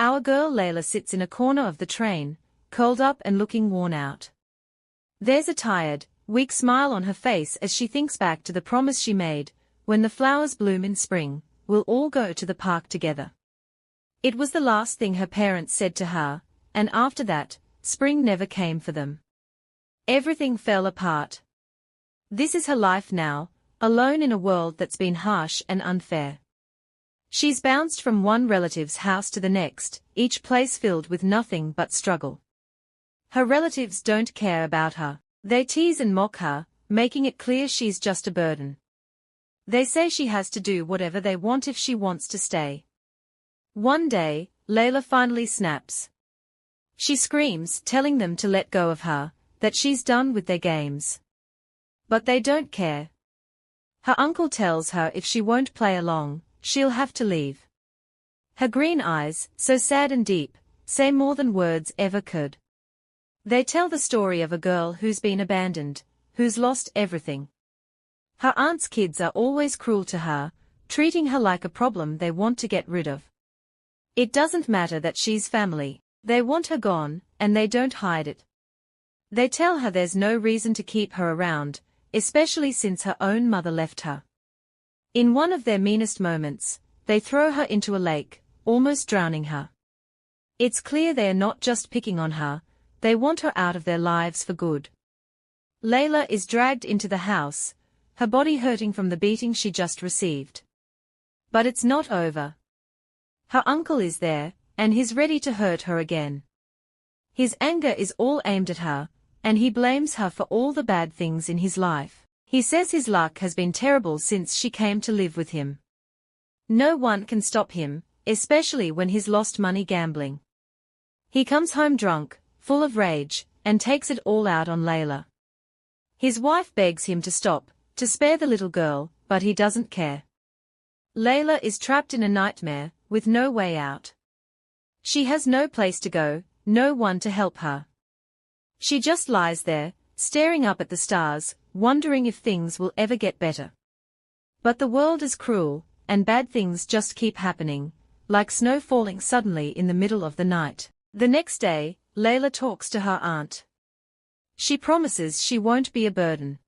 Our girl Layla sits in a corner of the train, curled up and looking worn out. There's a tired, weak smile on her face as she thinks back to the promise she made, when the flowers bloom in spring, we'll all go to the park together. It was the last thing her parents said to her, and after that, spring never came for them. Everything fell apart. This is her life now, alone in a world that's been harsh and unfair. She's bounced from one relative's house to the next, each place filled with nothing but struggle. Her relatives don't care about her. They tease and mock her, making it clear she's just a burden. They say she has to do whatever they want if she wants to stay. One day, Layla finally snaps. She screams, telling them to let go of her, that she's done with their games. But they don't care. Her uncle tells her if she won't play along, she'll have to leave. Her green eyes, so sad and deep, say more than words ever could. They tell the story of a girl who's been abandoned, who's lost everything. Her aunt's kids are always cruel to her, treating her like a problem they want to get rid of. It doesn't matter that she's family, they want her gone, and they don't hide it. They tell her there's no reason to keep her around, especially since her own mother left her. In one of their meanest moments, they throw her into a lake, almost drowning her. It's clear they're not just picking on her, they want her out of their lives for good. Layla is dragged into the house, her body hurting from the beating she just received. But it's not over. Her uncle is there, and he's ready to hurt her again. His anger is all aimed at her, and he blames her for all the bad things in his life. He says his luck has been terrible since she came to live with him. No one can stop him, especially when he's lost money gambling. He comes home drunk, full of rage, and takes it all out on Layla. His wife begs him to stop, to spare the little girl, but he doesn't care. Layla is trapped in a nightmare, with no way out. She has no place to go, no one to help her. She just lies there, staring up at the stars, wondering if things will ever get better. But the world is cruel, and bad things just keep happening, like snow falling suddenly in the middle of the night. The next day, Layla talks to her aunt. She promises she won't be a burden.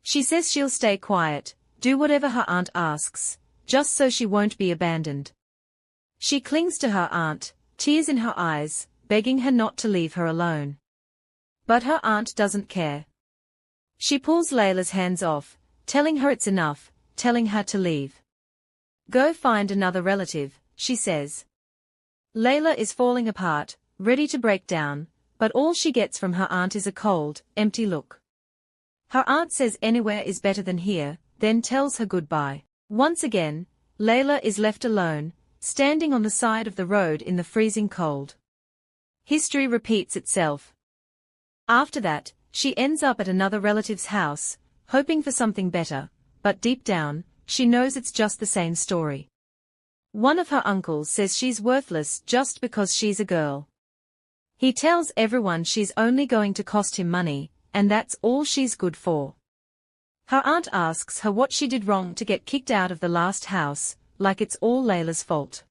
She says she'll stay quiet, do whatever her aunt asks, just so she won't be abandoned. She clings to her aunt, tears in her eyes, begging her not to leave her alone. But her aunt doesn't care. She pulls Layla's hands off, telling her it's enough, telling her to leave. Go find another relative, she says. Layla is falling apart, ready to break down, but all she gets from her aunt is a cold, empty look. Her aunt says anywhere is better than here, then tells her goodbye. Once again, Layla is left alone, standing on the side of the road in the freezing cold. History repeats itself. After that, she ends up at another relative's house, hoping for something better, but deep down, she knows it's just the same story. One of her uncles says she's worthless just because she's a girl. He tells everyone she's only going to cost him money, and that's all she's good for. Her aunt asks her what she did wrong to get kicked out of the last house, like it's all Layla's fault.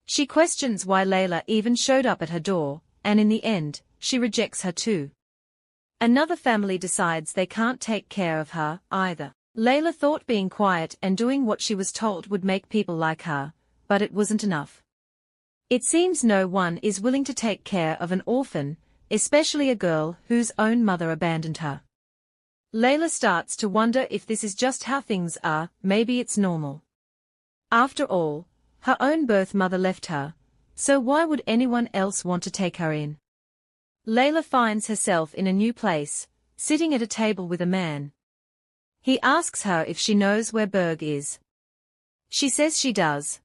She questions why Layla even showed up at her door, and in the end, she rejects her too. Another family decides they can't take care of her, either. Layla thought being quiet and doing what she was told would make people like her, but it wasn't enough. It seems no one is willing to take care of an orphan, especially a girl whose own mother abandoned her. Layla starts to wonder if this is just how things are, maybe it's normal. After all, her own birth mother left her, so why would anyone else want to take her in? Layla finds herself in a new place, sitting at a table with a man. He asks her if she knows where Berg is. She says she does.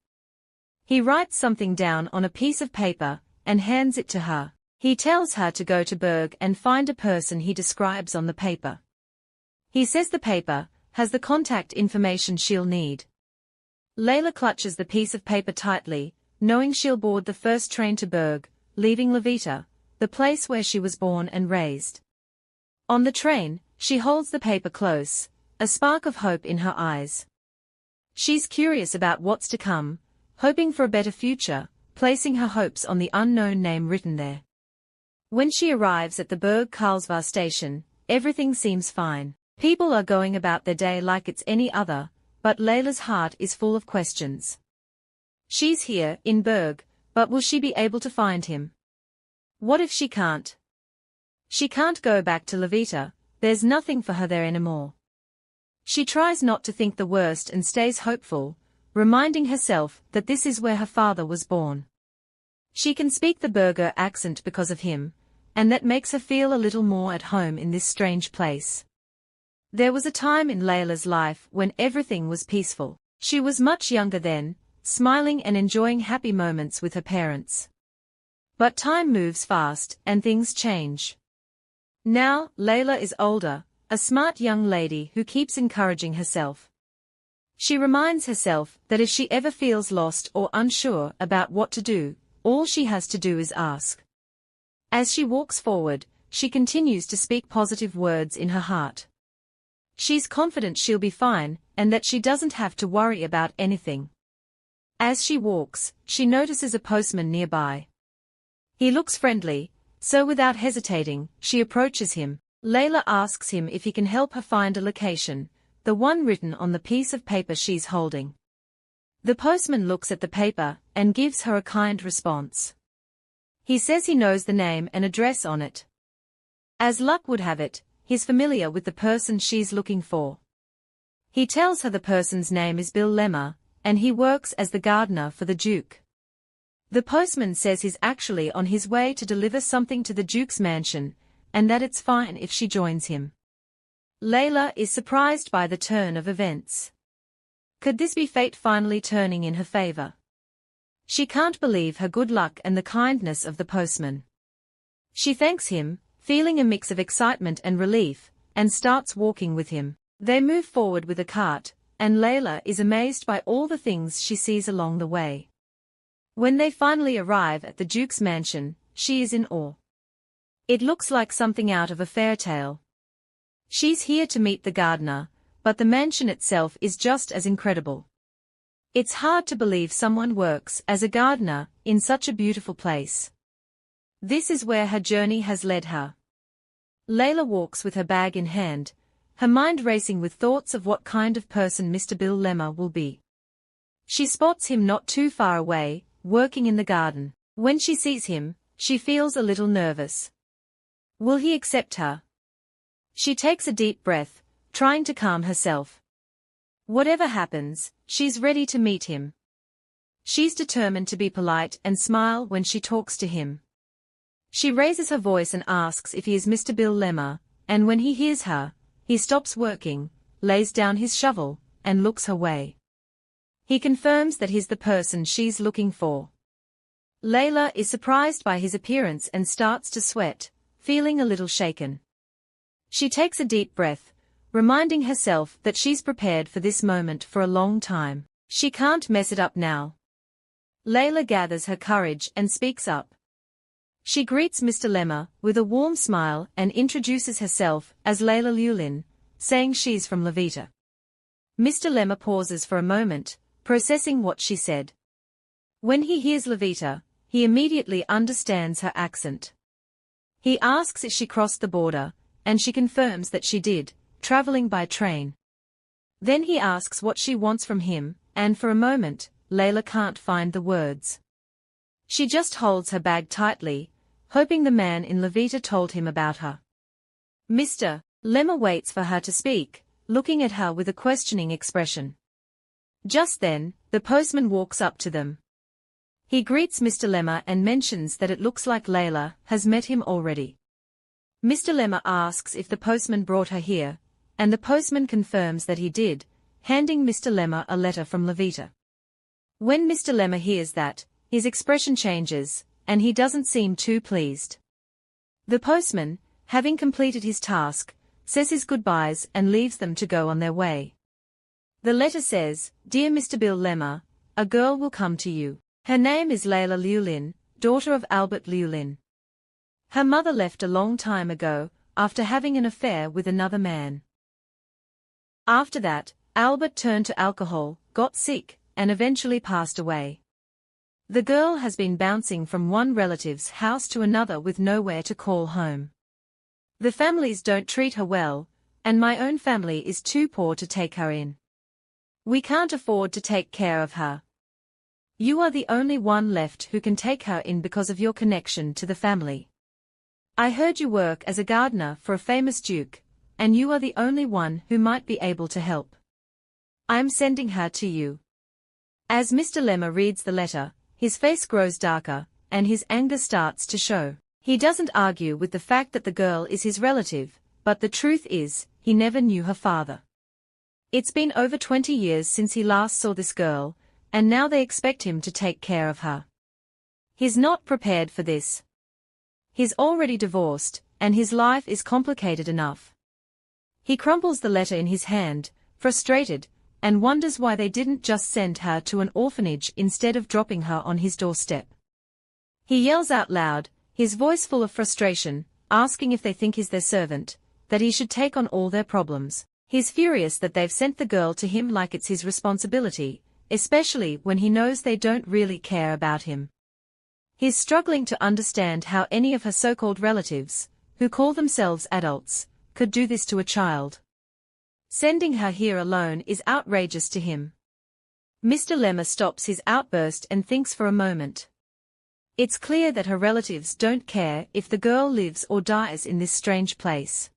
He writes something down on a piece of paper, and hands it to her. He tells her to go to Berg and find a person he describes on the paper. He says the paper has the contact information she'll need. Layla clutches the piece of paper tightly, knowing she'll board the first train to Berg, leaving Levita, the place where she was born and raised. On the train, she holds the paper close, a spark of hope in her eyes. She's curious about what's to come, hoping for a better future, placing her hopes on the unknown name written there. When she arrives at the Berg Karlsvar station, everything seems fine. People are going about their day like it's any other, but Layla's heart is full of questions. She's here, in Berg, but will she be able to find him? What if she can't? She can't go back to Levita, there's nothing for her there anymore. She tries not to think the worst and stays hopeful, reminding herself that this is where her father was born. She can speak the Berger accent because of him, and that makes her feel a little more at home in this strange place. There was a time in Layla's life when everything was peaceful. She was much younger then, smiling and enjoying happy moments with her parents. But time moves fast, and things change. Now, Layla is older, a smart young lady who keeps encouraging herself. She reminds herself that if she ever feels lost or unsure about what to do, all she has to do is ask. As she walks forward, she continues to speak positive words in her heart. She's confident she'll be fine, and that she doesn't have to worry about anything. As she walks, she notices a postman nearby. He looks friendly, so without hesitating, she approaches him. Layla asks him if he can help her find a location, the one written on the piece of paper she's holding. The postman looks at the paper and gives her a kind response. He says he knows the name and address on it. As luck would have it, he's familiar with the person she's looking for. He tells her the person's name is Bill Lemma, and he works as the gardener for the Duke. The postman says he's actually on his way to deliver something to the Duke's mansion, and that it's fine if she joins him. Layla is surprised by the turn of events. Could this be fate finally turning in her favor? She can't believe her good luck and the kindness of the postman. She thanks him, feeling a mix of excitement and relief, and starts walking with him. They move forward with a cart, and Layla is amazed by all the things she sees along the way. When they finally arrive at the Duke's mansion, she is in awe. It looks like something out of a fairy tale. She's here to meet the gardener, but the mansion itself is just as incredible. It's hard to believe someone works as a gardener in such a beautiful place. This is where her journey has led her. Layla walks with her bag in hand, her mind racing with thoughts of what kind of person Mr. Bill Lemma will be. She spots him not too far away, working in the garden. When she sees him, she feels a little nervous. Will he accept her? She takes a deep breath, trying to calm herself. Whatever happens, she's ready to meet him. She's determined to be polite and smile when she talks to him. She raises her voice and asks if he is Mr. Bill Lemma, and when he hears her, he stops working, lays down his shovel, and looks her way. He confirms that he's the person she's looking for. Layla is surprised by his appearance and starts to sweat, feeling a little shaken. She takes a deep breath, reminding herself that she's prepared for this moment for a long time. She can't mess it up now. Layla gathers her courage and speaks up. She greets Mr. Lemma with a warm smile and introduces herself as Layla Liulin, saying she's from Levita. Mr. Lemma pauses for a moment, processing what she said. When he hears Levita, he immediately understands her accent. He asks if she crossed the border, and she confirms that she did, traveling by train. Then he asks what she wants from him, and for a moment, Layla can't find the words. She just holds her bag tightly, hoping the man in Levita told him about her. Mr. Lemma waits for her to speak, looking at her with a questioning expression. Just then, the postman walks up to them. He greets Mr. Lemma and mentions that it looks like Layla has met him already. Mr. Lemma asks if the postman brought her here, and the postman confirms that he did, handing Mr. Lemma a letter from Levita. When Mr. Lemma hears that, his expression changes, and he doesn't seem too pleased. The postman, having completed his task, says his goodbyes and leaves them to go on their way. The letter says, "Dear Mr. Bill Lemma, a girl will come to you. Her name is Layla Liulin, daughter of Albert Liulin. Her mother left a long time ago, after having an affair with another man. After that, Albert turned to alcohol, got sick, and eventually passed away. The girl has been bouncing from one relative's house to another with nowhere to call home. The families don't treat her well, and my own family is too poor to take her in. We can't afford to take care of her. You are the only one left who can take her in because of your connection to the family. I heard you work as a gardener for a famous duke, and you are the only one who might be able to help. I am sending her to you. As Mr. Lemma reads the letter, his face grows darker, and his anger starts to show. He doesn't argue with the fact that the girl is his relative, but the truth is, he never knew her father. It's been over 20 years since he last saw this girl, and now they expect him to take care of her. He's not prepared for this. He's already divorced, and his life is complicated enough. He crumples the letter in his hand, frustrated, and wonders why they didn't just send her to an orphanage instead of dropping her on his doorstep. He yells out loud, his voice full of frustration, asking if they think he's their servant, that he should take on all their problems. He's furious that they've sent the girl to him like it's his responsibility, especially when he knows they don't really care about him. He's struggling to understand how any of her so-called relatives, who call themselves adults, could do this to a child. Sending her here alone is outrageous to him. Mr. Lemma stops his outburst and thinks for a moment. It's clear that her relatives don't care if the girl lives or dies in this strange place.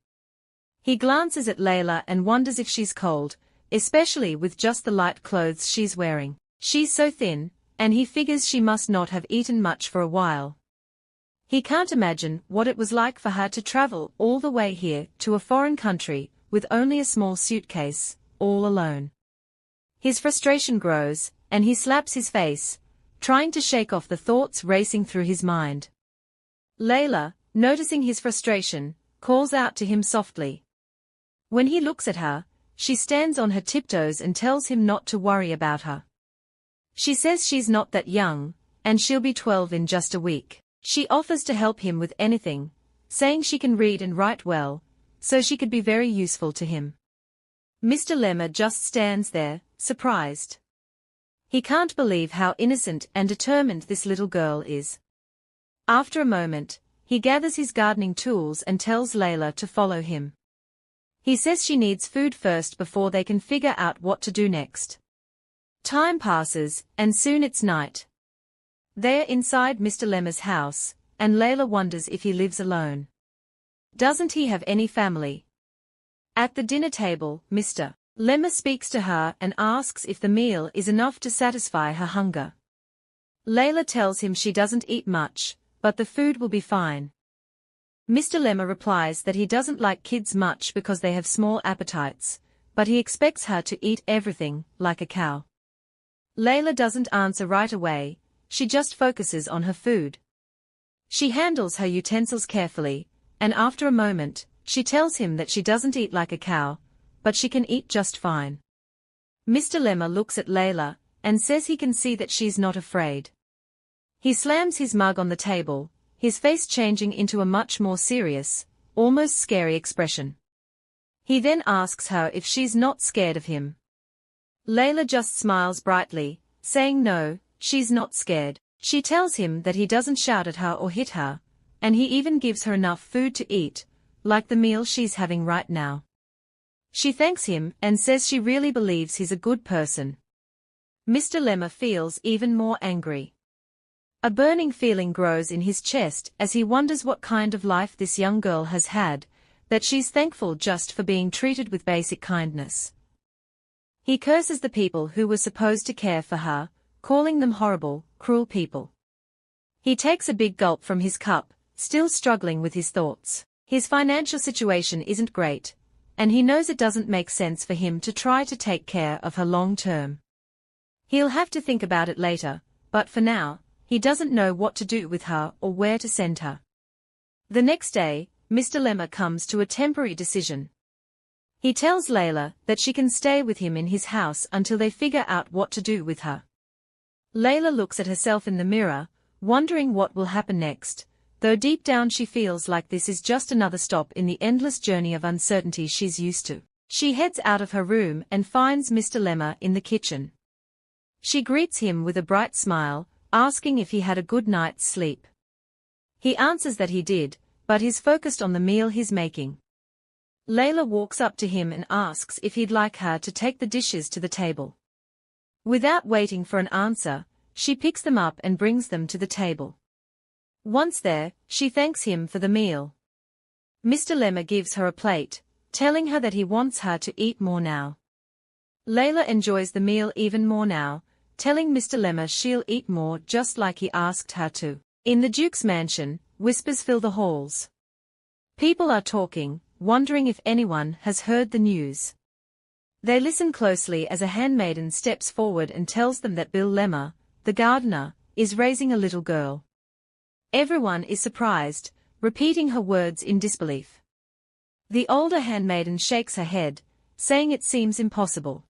He glances at Layla and wonders if she's cold, especially with just the light clothes she's wearing. She's so thin, and he figures she must not have eaten much for a while. He can't imagine what it was like for her to travel all the way here to a foreign country, with only a small suitcase, all alone. His frustration grows, and he slaps his face, trying to shake off the thoughts racing through his mind. Layla, noticing his frustration, calls out to him softly. When he looks at her, she stands on her tiptoes and tells him not to worry about her. She says she's not that young, and she'll be 12 in just a week. She offers to help him with anything, saying she can read and write well, so she could be very useful to him. Mr. Lemma just stands there, surprised. He can't believe how innocent and determined this little girl is. After a moment, he gathers his gardening tools and tells Layla to follow him. He says she needs food first before they can figure out what to do next. Time passes, and soon it's night. They're inside Mr. Lemma's house, and Layla wonders if he lives alone. Doesn't he have any family? At the dinner table, Mr. Lemma speaks to her and asks if the meal is enough to satisfy her hunger. Layla tells him she doesn't eat much, but the food will be fine. Mr. Lemma replies that he doesn't like kids much because they have small appetites, but he expects her to eat everything, like a cow. Layla doesn't answer right away, she just focuses on her food. She handles her utensils carefully, and after a moment, she tells him that she doesn't eat like a cow, but she can eat just fine. Mr. Lemma looks at Layla, and says he can see that she's not afraid. He slams his mug on the table, his face changing into a much more serious, almost scary expression. He then asks her if she's not scared of him. Layla just smiles brightly, saying no, she's not scared. She tells him that he doesn't shout at her or hit her, and he even gives her enough food to eat, like the meal she's having right now. She thanks him and says she really believes he's a good person. Mr. Lemma feels even more angry. A burning feeling grows in his chest as he wonders what kind of life this young girl has had, that she's thankful just for being treated with basic kindness. He curses the people who were supposed to care for her, calling them horrible, cruel people. He takes a big gulp from his cup, still struggling with his thoughts. His financial situation isn't great, and he knows it doesn't make sense for him to try to take care of her long term. He'll have to think about it later, but for now, he doesn't know what to do with her or where to send her. The next day, Mr. Lemma comes to a temporary decision. He tells Layla that she can stay with him in his house until they figure out what to do with her. Layla looks at herself in the mirror, wondering what will happen next, though deep down she feels like this is just another stop in the endless journey of uncertainty she's used to. She heads out of her room and finds Mr. Lemma in the kitchen. She greets him with a bright smile, asking if he had a good night's sleep. He answers that he did, but he's focused on the meal he's making. Layla walks up to him and asks if he'd like her to take the dishes to the table. Without waiting for an answer, she picks them up and brings them to the table. Once there, she thanks him for the meal. Mr. Lemma gives her a plate, telling her that he wants her to eat more now. Layla enjoys the meal even more now, telling Mr. Lemma she'll eat more just like he asked her to. In the Duke's mansion, whispers fill the halls. People are talking, wondering if anyone has heard the news. They listen closely as a handmaiden steps forward and tells them that Bill Lemma, the gardener, is raising a little girl. Everyone is surprised, repeating her words in disbelief. The older handmaiden shakes her head, saying it seems impossible.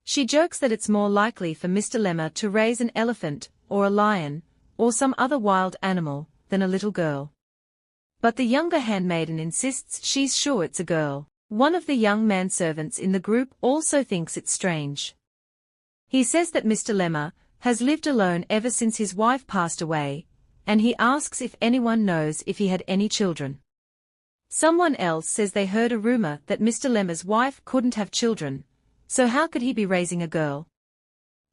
She jokes that it's more likely for Mr. Lemma to raise an elephant, or a lion, or some other wild animal, than a little girl. But the younger handmaiden insists she's sure it's a girl. One of the young manservants in the group also thinks it's strange. He says that Mr. Lemma has lived alone ever since his wife passed away, and he asks if anyone knows if he had any children. Someone else says they heard a rumor that Mr. Lemma's wife couldn't have children, so how could he be raising a girl?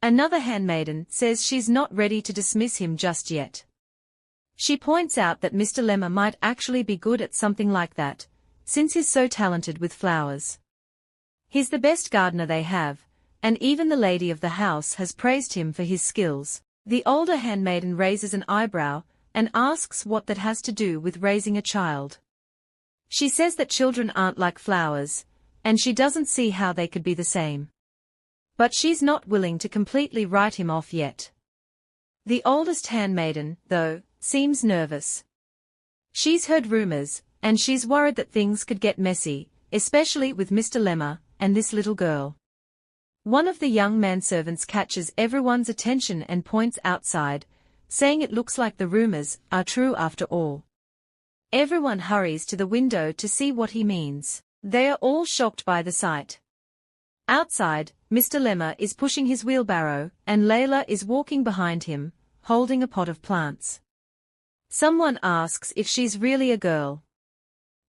Another handmaiden says she's not ready to dismiss him just yet. She points out that Mr. Lemma might actually be good at something like that, since he's so talented with flowers. He's the best gardener they have, and even the lady of the house has praised him for his skills. The older handmaiden raises an eyebrow and asks what that has to do with raising a child. She says that children aren't like flowers, and she doesn't see how they could be the same. But she's not willing to completely write him off yet. The oldest handmaiden, though, seems nervous. She's heard rumors, and she's worried that things could get messy, especially with Mr. Lemma and this little girl. One of the young manservants catches everyone's attention and points outside, saying it looks like the rumors are true after all. Everyone hurries to the window to see what he means. They are all shocked by the sight. Outside, Mr. Lemma is pushing his wheelbarrow, and Layla is walking behind him, holding a pot of plants. Someone asks if she's really a girl.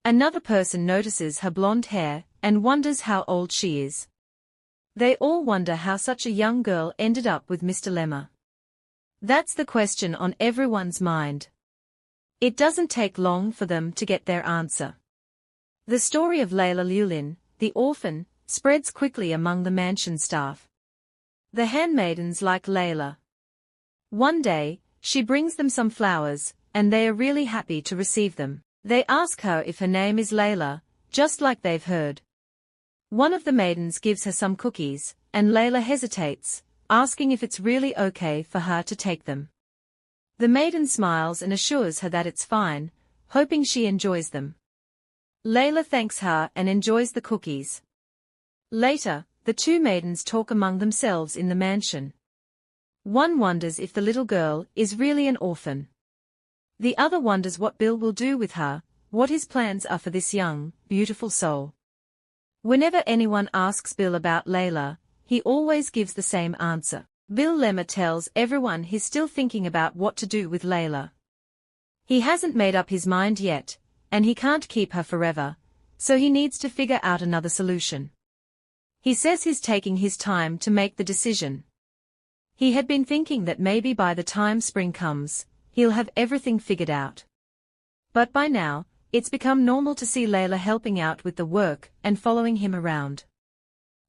Another person notices her blonde hair and wonders how old she is. They all wonder how such a young girl ended up with Mr. Lemma. That's the question on everyone's mind. It doesn't take long for them to get their answer. The story of Layla Liulin, the orphan, spreads quickly among the mansion staff. The handmaidens like Layla. One day, she brings them some flowers, and they are really happy to receive them. They ask her if her name is Layla, just like they've heard. One of the maidens gives her some cookies, and Layla hesitates, asking if it's really okay for her to take them. The maiden smiles and assures her that it's fine, hoping she enjoys them. Layla thanks her and enjoys the cookies. Later, the two maidens talk among themselves in the mansion. One wonders if the little girl is really an orphan. The other wonders what Bill will do with her, what his plans are for this young, beautiful soul. Whenever anyone asks Bill about Layla, he always gives the same answer. Bill Lemma tells everyone he's still thinking about what to do with Layla. He hasn't made up his mind yet, and he can't keep her forever, so he needs to figure out another solution. He says he's taking his time to make the decision. He had been thinking that maybe by the time spring comes, he'll have everything figured out. But by now, it's become normal to see Layla helping out with the work and following him around.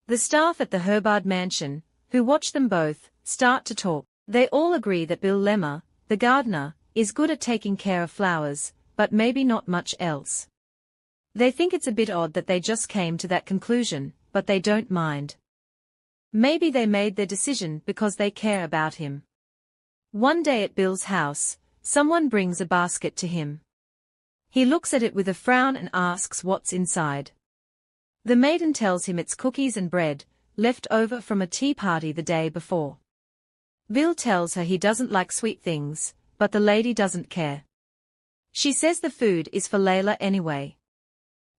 The staff at the Herhardt mansion, who watch them both, start to talk. They all agree that Bill Lemma, the gardener, is good at taking care of flowers, but maybe not much else. They think it's a bit odd that they just came to that conclusion, but they don't mind. Maybe they made their decision because they care about him. One day at Bill's house, someone brings a basket to him. He looks at it with a frown and asks what's inside. The maiden tells him it's cookies and bread, left over from a tea party the day before. Bill tells her he doesn't like sweet things, but the lady doesn't care. She says the food is for Layla anyway.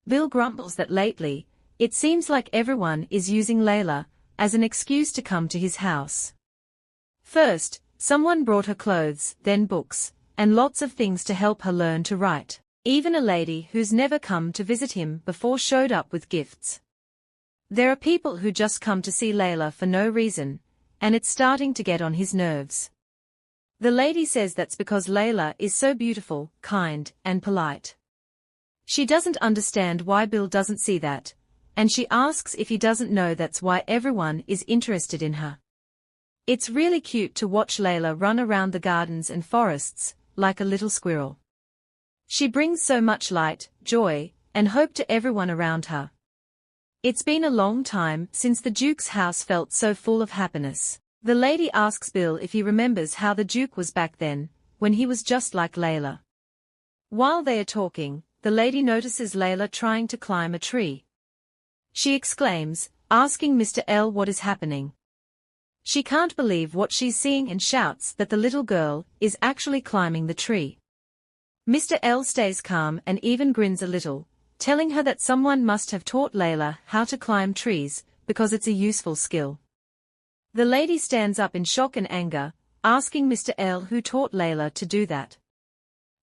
Bill grumbles that lately, it seems like everyone is using Layla as an excuse to come to his house. First, Someone brought her clothes, then books, and lots of things to help her learn to write. Even a lady who's never come to visit him before showed up with gifts. There are people who just come to see Layla for no reason, and it's starting to get on his nerves. The lady says that's because Layla is so beautiful, kind, and polite. She doesn't understand why Bill doesn't see that, and she asks if he doesn't know that's why everyone is interested in her. It's really cute to watch Layla run around the gardens and forests, like a little squirrel. She brings so much light, joy, and hope to everyone around her. It's been a long time since the Duke's house felt so full of happiness. The lady asks Bill if he remembers how the Duke was back then, when he was just like Layla. While they are talking, the lady notices Layla trying to climb a tree. She exclaims, asking Mr. L what is happening. She can't believe what she's seeing and shouts that the little girl is actually climbing the tree. Mr. L stays calm and even grins a little, telling her that someone must have taught Layla how to climb trees, because it's a useful skill. The lady stands up in shock and anger, asking Mr. L who taught Layla to do that.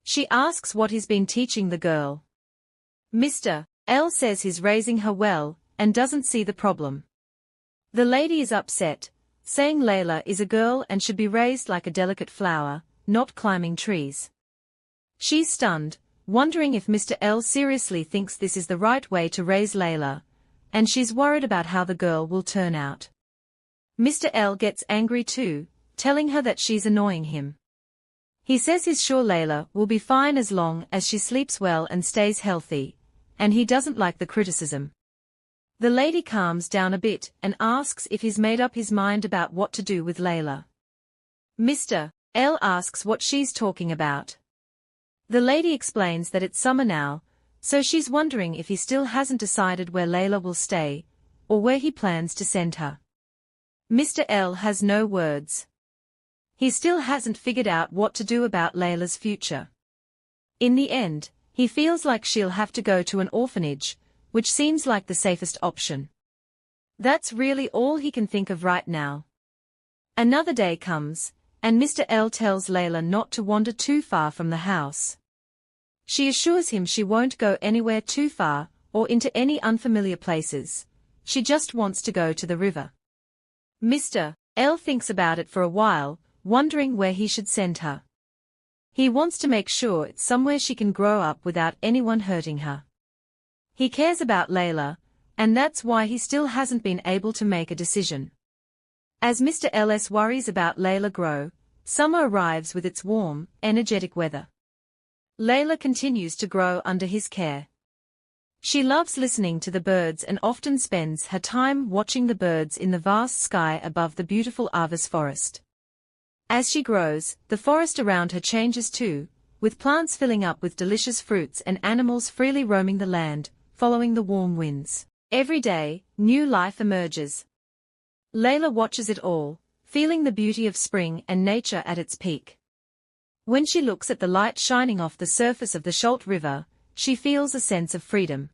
She asks what he's been teaching the girl. Mr. L says he's raising her well, and doesn't see the problem. The lady is upset, saying Layla is a girl and should be raised like a delicate flower, not climbing trees. She's stunned, wondering if Mr. L seriously thinks this is the right way to raise Layla, and she's worried about how the girl will turn out. Mr. L gets angry too, telling her that she's annoying him. He says he's sure Layla will be fine as long as she sleeps well and stays healthy, and he doesn't like the criticism. The lady calms down a bit and asks if he's made up his mind about what to do with Layla. Mr. L asks what she's talking about. The lady explains that it's summer now, so she's wondering if he still hasn't decided where Layla will stay, or where he plans to send her. Mr. L has no words. He still hasn't figured out what to do about Layla's future. In the end, he feels like she'll have to go to an orphanage, which seems like the safest option. That's really all he can think of right now. Another day comes, and Mr. L tells Layla not to wander too far from the house. She assures him she won't go anywhere too far, or into any unfamiliar places. She just wants to go to the river. Mr. L thinks about it for a while, wondering where he should send her. He wants to make sure it's somewhere she can grow up without anyone hurting her. He cares about Layla, and that's why he still hasn't been able to make a decision. As Mr. L.'s worries about Layla grow, summer arrives with its warm, energetic weather. Layla continues to grow under his care. She loves listening to the birds and often spends her time watching the birds in the vast sky above the beautiful Arvis forest. As she grows, the forest around her changes too, with plants filling up with delicious fruits and animals freely roaming the land, following the warm winds. Every day, new life emerges. Layla watches it all, feeling the beauty of spring and nature at its peak. When she looks at the light shining off the surface of the Schult River, she feels a sense of freedom.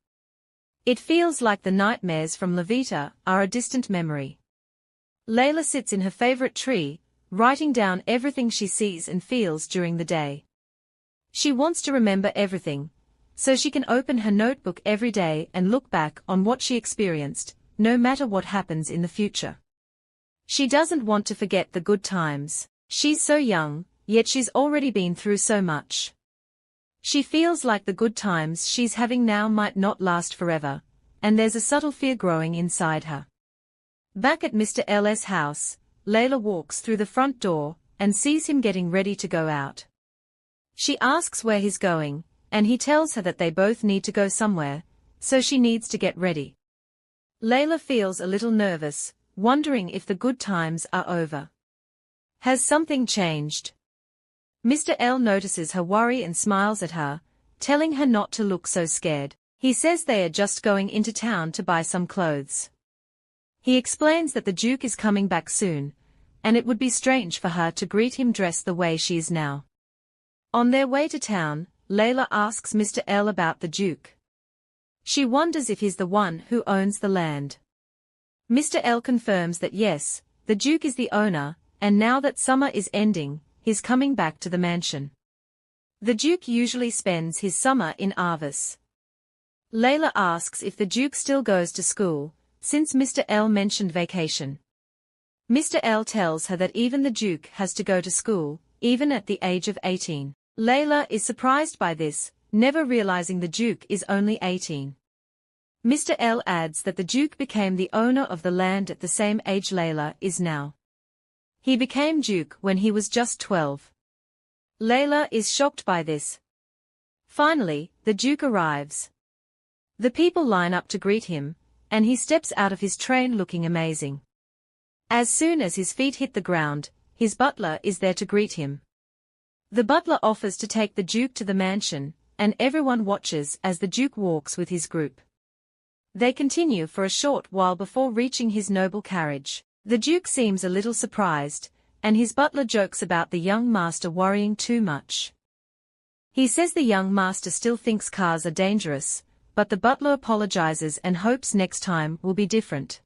It feels like the nightmares from Levita are a distant memory. Layla sits in her favorite tree, writing down everything she sees and feels during the day. She wants to remember everything, so she can open her notebook every day and look back on what she experienced, no matter what happens in the future. She doesn't want to forget the good times. She's so young, yet she's already been through so much. She feels like the good times she's having now might not last forever, and there's a subtle fear growing inside her. Back at Mr. L.'s house, Layla walks through the front door and sees him getting ready to go out. She asks where he's going, and he tells her that they both need to go somewhere, so she needs to get ready. Layla feels a little nervous, wondering if the good times are over. Has something changed? Mr. L notices her worry and smiles at her, telling her not to look so scared. He says they are just going into town to buy some clothes. He explains that the Duke is coming back soon, and it would be strange for her to greet him dressed the way she is now. On their way to town, Layla asks Mr. L about the Duke. She wonders if he's the one who owns the land. Mr. L confirms that yes, the Duke is the owner, and now that summer is ending, he's coming back to the mansion. The Duke usually spends his summer in Arvis. Layla asks if the Duke still goes to school, since Mr. L mentioned vacation. Mr. L tells her that even the Duke has to go to school, even at the age of 18. Layla is surprised by this, never realizing the Duke is only 18. Mr. L adds that the Duke became the owner of the land at the same age Layla is now. He became Duke when he was just 12. Layla is shocked by this. Finally, the Duke arrives. The people line up to greet him, and he steps out of his train looking amazing. As soon as his feet hit the ground, his butler is there to greet him. The butler offers to take the Duke to the mansion, and everyone watches as the Duke walks with his group. They continue for a short while before reaching his noble carriage. The Duke seems a little surprised, and his butler jokes about the young master worrying too much. He says the young master still thinks cars are dangerous, but the butler apologizes and hopes next time will be different.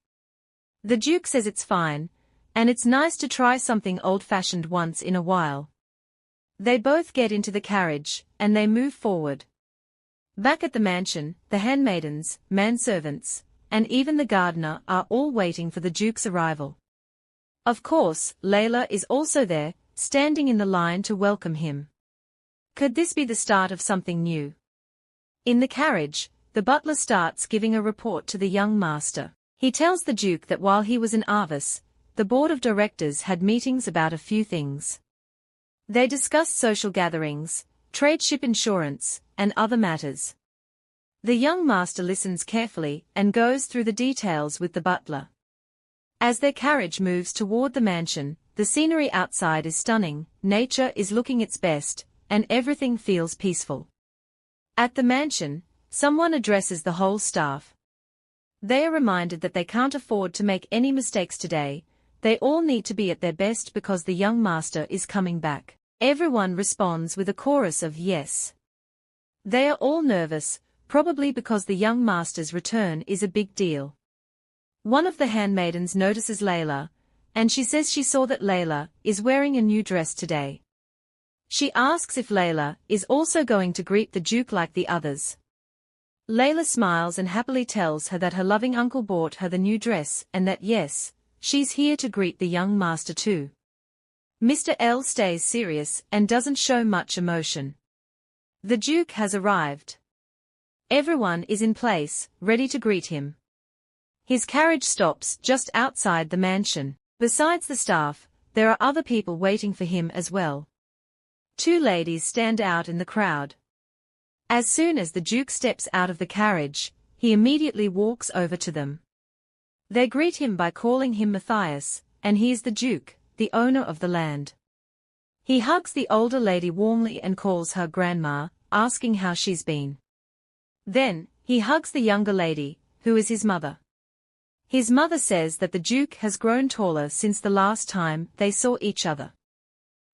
The Duke says it's fine, and it's nice to try something old-fashioned once in a while. They both get into the carriage, and they move forward. Back at the mansion, the handmaidens, manservants, and even the gardener are all waiting for the Duke's arrival. Of course, Layla is also there, standing in the line to welcome him. Could this be the start of something new? In the carriage, the butler starts giving a report to the young master. He tells the Duke that while he was in Arvis, the board of directors had meetings about a few things. They discussed social gatherings, trade ship insurance, and other matters. The young master listens carefully and goes through the details with the butler. As their carriage moves toward the mansion, the scenery outside is stunning, nature is looking its best, and everything feels peaceful. At the mansion, someone addresses the whole staff. They are reminded that they can't afford to make any mistakes today. They all need to be at their best because the young master is coming back. Everyone responds with a chorus of yes. They are all nervous, probably because the young master's return is a big deal. One of the handmaidens notices Layla, and she says she saw that Layla is wearing a new dress today. She asks if Layla is also going to greet the Duke like the others. Layla smiles and happily tells her that her loving uncle bought her the new dress and that yes, she's here to greet the young master too. Mr. L stays serious and doesn't show much emotion. The Duke has arrived. Everyone is in place, ready to greet him. His carriage stops just outside the mansion. Besides the staff, there are other people waiting for him as well. Two ladies stand out in the crowd. As soon as the Duke steps out of the carriage, he immediately walks over to them. They greet him by calling him Matthias, and he is the Duke, the owner of the land. He hugs the older lady warmly and calls her grandma, asking how she's been. Then, he hugs the younger lady, who is his mother. His mother says that the Duke has grown taller since the last time they saw each other.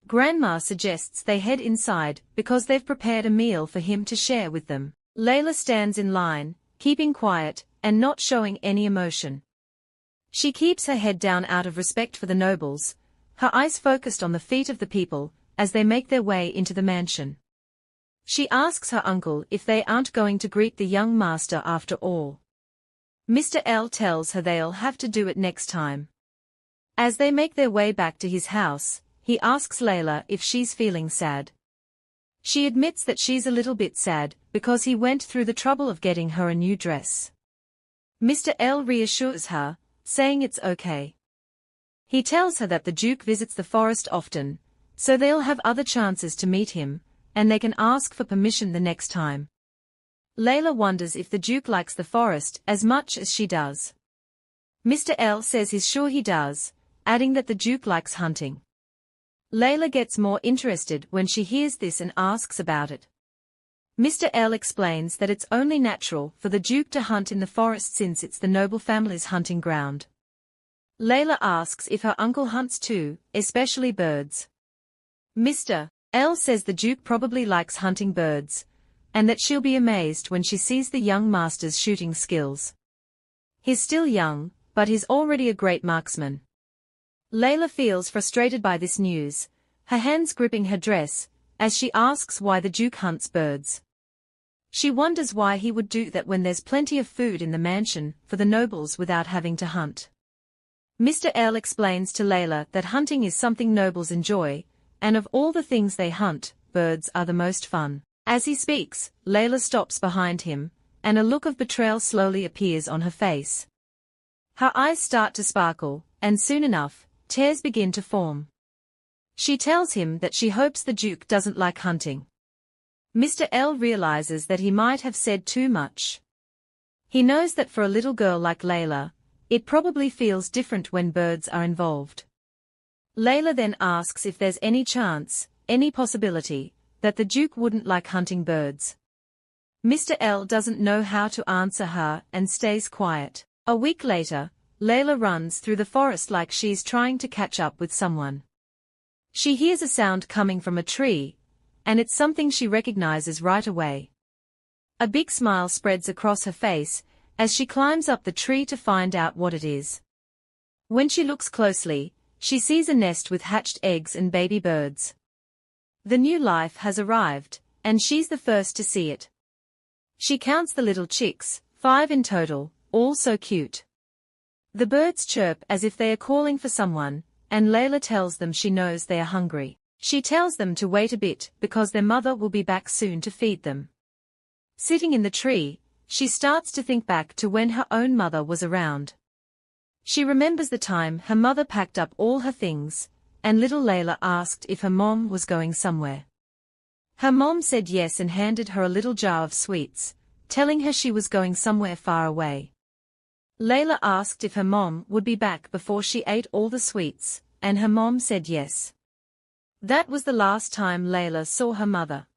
Grandma suggests they head inside because they've prepared a meal for him to share with them. Layla stands in line, keeping quiet and not showing any emotion. She keeps her head down out of respect for the nobles, her eyes focused on the feet of the people as they make their way into the mansion. She asks her uncle if they aren't going to greet the young master after all. Mr. L tells her they'll have to do it next time. As they make their way back to his house, he asks Layla if she's feeling sad. She admits that she's a little bit sad because he went through the trouble of getting her a new dress. Mr. L reassures her, saying it's okay. He tells her that the Duke visits the forest often, so they'll have other chances to meet him, and they can ask for permission the next time. Layla wonders if the Duke likes the forest as much as she does. Mr. L says he's sure he does, adding that the Duke likes hunting. Layla gets more interested when she hears this and asks about it. Mr. L explains that it's only natural for the Duke to hunt in the forest since it's the noble family's hunting ground. Layla asks if her uncle hunts too, especially birds. Mr. L says the Duke probably likes hunting birds, and that she'll be amazed when she sees the young master's shooting skills. He's still young, but he's already a great marksman. Layla feels frustrated by this news, her hands gripping her dress, as she asks why the Duke hunts birds. She wonders why he would do that when there's plenty of food in the mansion for the nobles without having to hunt. Mr. L explains to Layla that hunting is something nobles enjoy, and of all the things they hunt, birds are the most fun. As he speaks, Layla stops behind him, and a look of betrayal slowly appears on her face. Her eyes start to sparkle, and soon enough, tears begin to form. She tells him that she hopes the Duke doesn't like hunting. Mr. L realizes that he might have said too much. He knows that for a little girl like Layla, it probably feels different when birds are involved. Layla then asks if there's any chance, any possibility, that the Duke wouldn't like hunting birds. Mr. L doesn't know how to answer her and stays quiet. A week later, Layla runs through the forest like she's trying to catch up with someone. She hears a sound coming from a tree, and it's something she recognizes right away. A big smile spreads across her face as she climbs up the tree to find out what it is. When she looks closely, she sees a nest with hatched eggs and baby birds. The new life has arrived, and she's the first to see it. She counts the little chicks, 5 in total, all so cute. The birds chirp as if they are calling for someone, and Layla tells them she knows they are hungry. She tells them to wait a bit because their mother will be back soon to feed them. Sitting in the tree, she starts to think back to when her own mother was around. She remembers the time her mother packed up all her things, and little Layla asked if her mom was going somewhere. Her mom said yes and handed her a little jar of sweets, telling her she was going somewhere far away. Layla asked if her mom would be back before she ate all the sweets, and her mom said yes. That was the last time Layla saw her mother.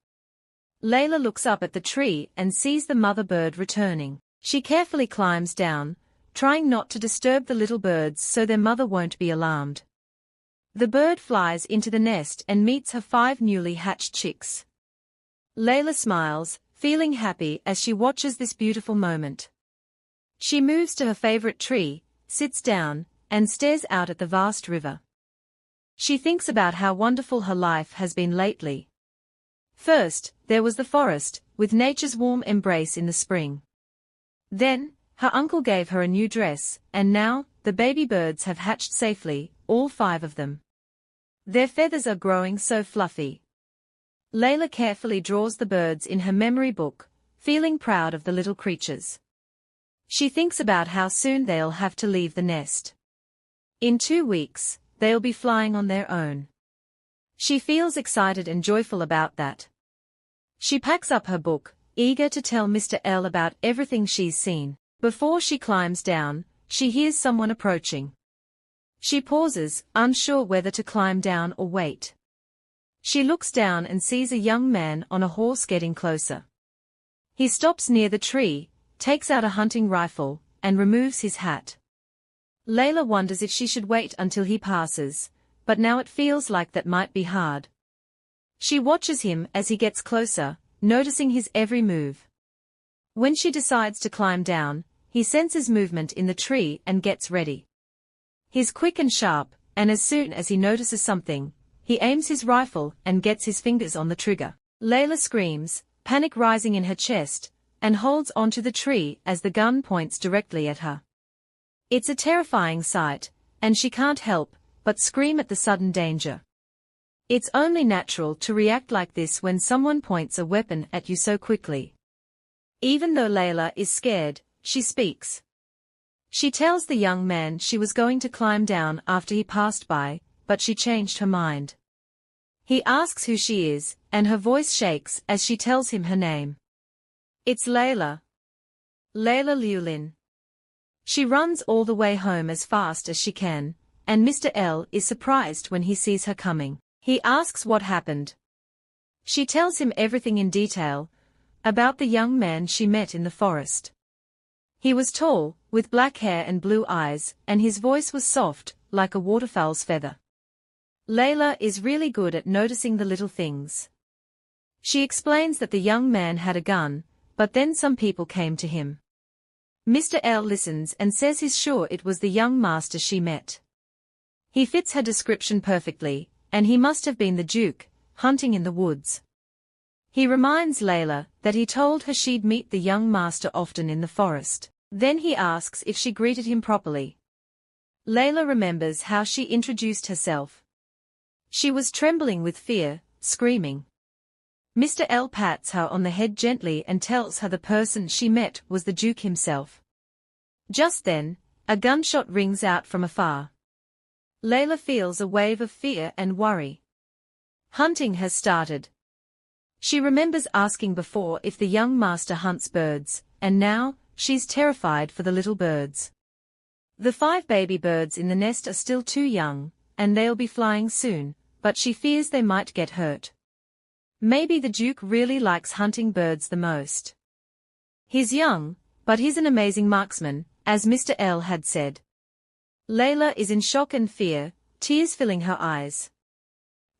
Layla looks up at the tree and sees the mother bird returning. She carefully climbs down, trying not to disturb the little birds so their mother won't be alarmed. The bird flies into the nest and meets her 5 newly hatched chicks. Layla smiles, feeling happy as she watches this beautiful moment. She moves to her favorite tree, sits down, and stares out at the vast river. She thinks about how wonderful her life has been lately. First, there was the forest, with nature's warm embrace in the spring. Then, her uncle gave her a new dress, and now, the baby birds have hatched safely, all 5 of them. Their feathers are growing so fluffy. Layla carefully draws the birds in her memory book, feeling proud of the little creatures. She thinks about how soon they'll have to leave the nest. In 2 weeks, they'll be flying on their own. She feels excited and joyful about that. She packs up her book, eager to tell Mr. L about everything she's seen. Before she climbs down, she hears someone approaching. She pauses, unsure whether to climb down or wait. She looks down and sees a young man on a horse getting closer. He stops near the tree, takes out a hunting rifle, and removes his hat. Layla wonders if she should wait until he passes, but now it feels like that might be hard. She watches him as he gets closer, noticing his every move. When she decides to climb down, he senses movement in the tree and gets ready. He's quick and sharp, and as soon as he notices something, he aims his rifle and gets his fingers on the trigger. Layla screams, panic rising in her chest, and holds onto the tree as the gun points directly at her. It's a terrifying sight, and she can't help but scream at the sudden danger. It's only natural to react like this when someone points a weapon at you so quickly. Even though Layla is scared, she speaks. She tells the young man she was going to climb down after he passed by, but she changed her mind. He asks who she is, and her voice shakes as she tells him her name. It's Layla. Layla Liulin. She runs all the way home as fast as she can, and Mr. L is surprised when he sees her coming. He asks what happened. She tells him everything in detail, about the young man she met in the forest. He was tall, with black hair and blue eyes, and his voice was soft, like a waterfowl's feather. Layla is really good at noticing the little things. She explains that the young man had a gun, but then some people came to him. Mr. L listens and says he's sure it was the young master she met. He fits her description perfectly, and he must have been the Duke, hunting in the woods. He reminds Layla that he told her she'd meet the young master often in the forest. Then he asks if she greeted him properly. Layla remembers how she introduced herself. She was trembling with fear, screaming. Mr. L pats her on the head gently and tells her the person she met was the Duke himself. Just then, a gunshot rings out from afar. Layla feels a wave of fear and worry. Hunting has started. She remembers asking before if the young master hunts birds, and now, she's terrified for the little birds. The 5 baby birds in the nest are still too young, and they'll be flying soon, but she fears they might get hurt. Maybe the Duke really likes hunting birds the most. He's young, but he's an amazing marksman, as Mr. L had said. Layla is in shock and fear, tears filling her eyes.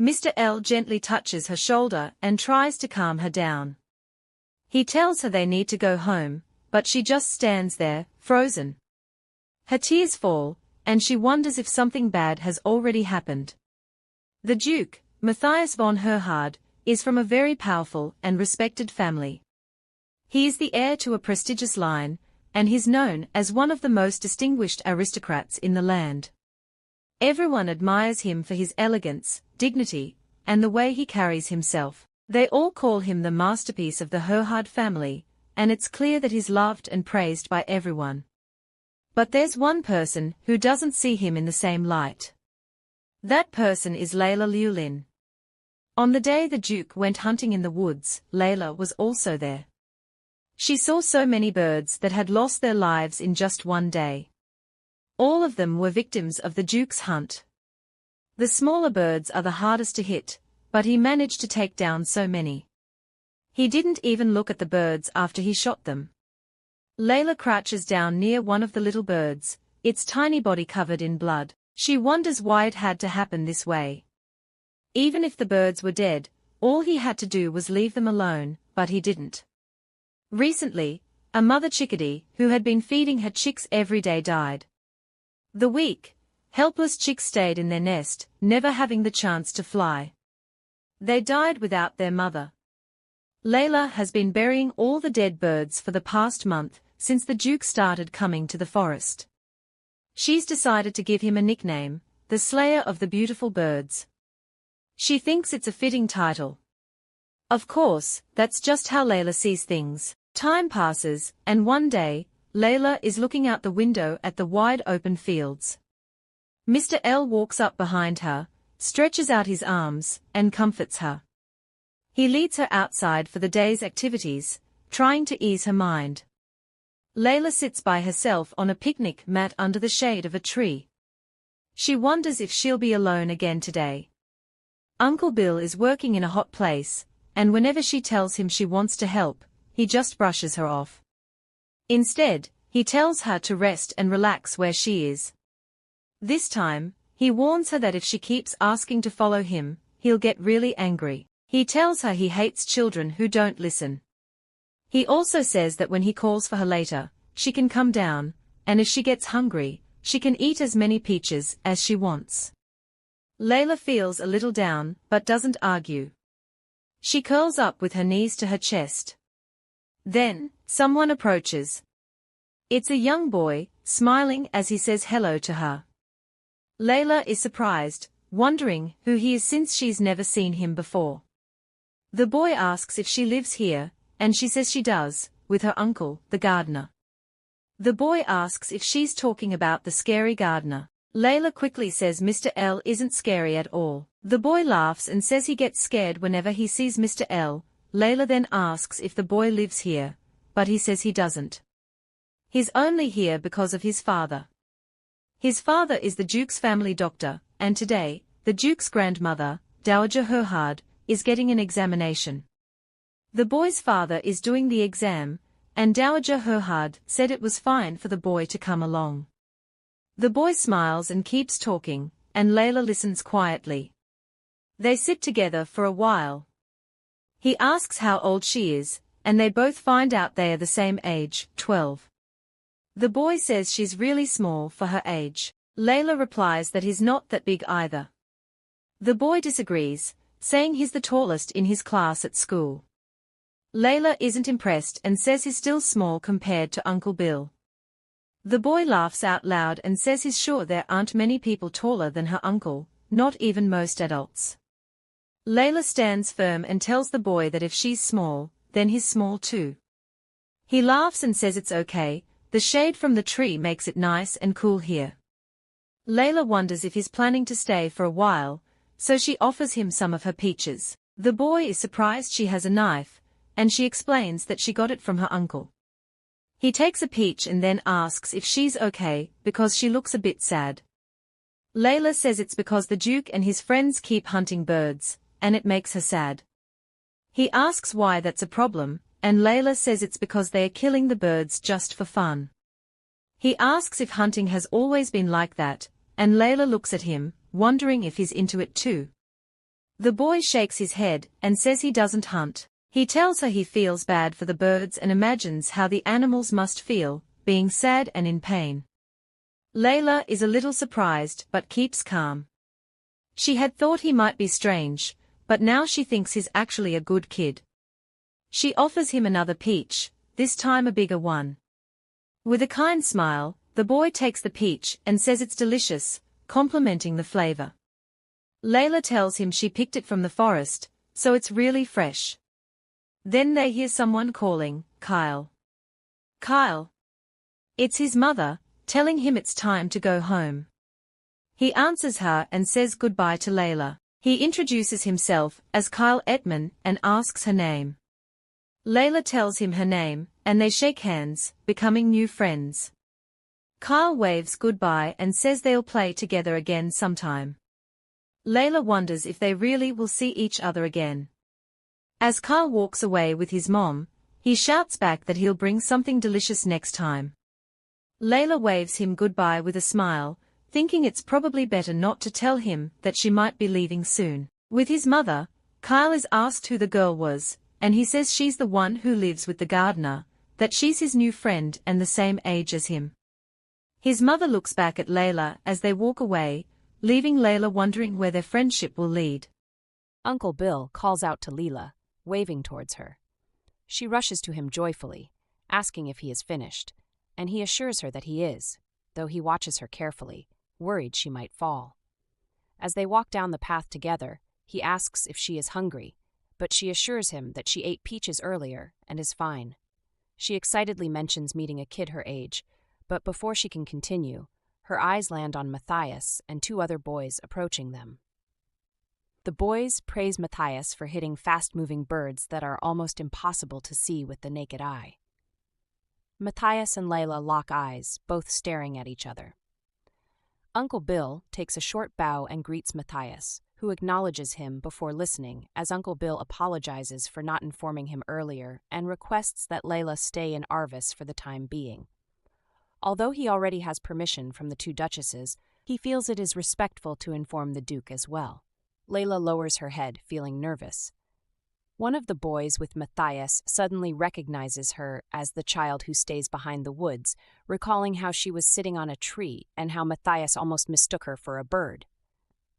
Mr. L gently touches her shoulder and tries to calm her down. He tells her they need to go home, but she just stands there, frozen. Her tears fall, and she wonders if something bad has already happened. The Duke, Matthias von Herhardt, is from a very powerful and respected family. He is the heir to a prestigious line, and he's known as one of the most distinguished aristocrats in the land. Everyone admires him for his elegance, dignity, and the way he carries himself. They all call him the masterpiece of the Herhardt family, and it's clear that he's loved and praised by everyone. But there's one person who doesn't see him in the same light. That person is Layla Liulin. On the day the Duke went hunting in the woods, Layla was also there. She saw so many birds that had lost their lives in just one day. All of them were victims of the Duke's hunt. The smaller birds are the hardest to hit, but he managed to take down so many. He didn't even look at the birds after he shot them. Layla crouches down near one of the little birds, its tiny body covered in blood. She wonders why it had to happen this way. Even if the birds were dead, all he had to do was leave them alone, but he didn't. Recently, a mother chickadee who had been feeding her chicks every day died. The weak, helpless chicks stayed in their nest, never having the chance to fly. They died without their mother. Layla has been burying all the dead birds for the past month, since the Duke started coming to the forest. She's decided to give him a nickname, the Slayer of the Beautiful Birds. She thinks it's a fitting title. Of course, that's just how Layla sees things. Time passes, and one day, Layla is looking out the window at the wide open fields. Mr. L walks up behind her, stretches out his arms, and comforts her. He leads her outside for the day's activities, trying to ease her mind. Layla sits by herself on a picnic mat under the shade of a tree. She wonders if she'll be alone again today. Uncle Bill is working in a hot place, and whenever she tells him she wants to help, he just brushes her off. Instead, he tells her to rest and relax where she is. This time, he warns her that if she keeps asking to follow him, he'll get really angry. He tells her he hates children who don't listen. He also says that when he calls for her later, she can come down, and if she gets hungry, she can eat as many peaches as she wants. Layla feels a little down, but doesn't argue. She curls up with her knees to her chest. Then, someone approaches. It's a young boy, smiling as he says hello to her. Layla is surprised, wondering who he is since she's never seen him before. The boy asks if she lives here, and she says she does, with her uncle, the gardener. The boy asks if she's talking about the scary gardener. Layla quickly says Mr. L isn't scary at all. The boy laughs and says he gets scared whenever he sees Mr. L. Layla then asks if the boy lives here, but he says he doesn't. He's only here because of his father. His father is the Duke's family doctor, and today, the Duke's grandmother, Dowager Herhardt, is getting an examination. The boy's father is doing the exam, and Dowager Herhardt said it was fine for the boy to come along. The boy smiles and keeps talking, and Layla listens quietly. They sit together for a while. He asks how old she is, and they both find out they are the same age, 12. The boy says she's really small for her age. Layla replies that he's not that big either. The boy disagrees, saying he's the tallest in his class at school. Layla isn't impressed and says he's still small compared to Uncle Bill. The boy laughs out loud and says he's sure there aren't many people taller than her uncle, not even most adults. Layla stands firm and tells the boy that if she's small, then he's small too. He laughs and says it's okay, the shade from the tree makes it nice and cool here. Layla wonders if he's planning to stay for a while, so she offers him some of her peaches. The boy is surprised she has a knife, and she explains that she got it from her uncle. He takes a peach and then asks if she's okay because she looks a bit sad. Layla says it's because the Duke and his friends keep hunting birds, and it makes her sad. He asks why that's a problem, and Layla says it's because they are killing the birds just for fun. He asks if hunting has always been like that, and Layla looks at him, wondering if he's into it too. The boy shakes his head and says he doesn't hunt. He tells her he feels bad for the birds and imagines how the animals must feel, being sad and in pain. Layla is a little surprised but keeps calm. She had thought he might be strange, but now she thinks he's actually a good kid. She offers him another peach, this time a bigger one. With a kind smile, the boy takes the peach and says it's delicious, complimenting the flavor. Layla tells him she picked it from the forest, so it's really fresh. Then they hear someone calling, Kyle. Kyle. It's his mother, telling him it's time to go home. He answers her and says goodbye to Layla. He introduces himself as Kyle Ettman and asks her name. Layla tells him her name, and they shake hands, becoming new friends. Kyle waves goodbye and says they'll play together again sometime. Layla wonders if they really will see each other again. As Kyle walks away with his mom, he shouts back that he'll bring something delicious next time. Layla waves him goodbye with a smile, thinking it's probably better not to tell him that she might be leaving soon. With his mother, Kyle is asked who the girl was, and he says she's the one who lives with the gardener, that she's his new friend and the same age as him. His mother looks back at Layla as they walk away, leaving Layla wondering where their friendship will lead. Uncle Bill calls out to Layla, waving towards her. She rushes to him joyfully, asking if he is finished, and he assures her that he is, though he watches her carefully, worried she might fall. As they walk down the path together, he asks if she is hungry, but she assures him that she ate peaches earlier and is fine. She excitedly mentions meeting a kid her age, but before she can continue, her eyes land on Matthias and two other boys approaching them. The boys praise Matthias for hitting fast-moving birds that are almost impossible to see with the naked eye. Matthias and Layla lock eyes, both staring at each other. Uncle Bill takes a short bow and greets Matthias, who acknowledges him before listening, as Uncle Bill apologizes for not informing him earlier and requests that Layla stay in Arvis for the time being. Although he already has permission from the two duchesses, he feels it is respectful to inform the Duke as well. Layla lowers her head, feeling nervous. One of the boys with Matthias suddenly recognizes her as the child who stays behind the woods, recalling how she was sitting on a tree and how Matthias almost mistook her for a bird.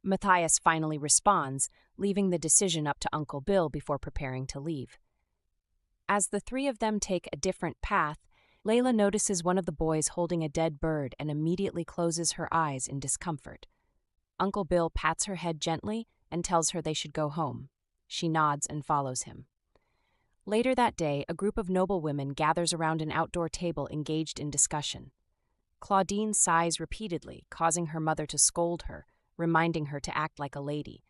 Matthias finally responds, leaving the decision up to Uncle Bill before preparing to leave. As the three of them take a different path, Layla notices one of the boys holding a dead bird and immediately closes her eyes in discomfort. Uncle Bill pats her head gently and tells her they should go home. She nods and follows him. Later that day, a group of noblewomen gathers around an outdoor table engaged in discussion. Claudine sighs repeatedly, causing her mother to scold her, reminding her to act like a lady.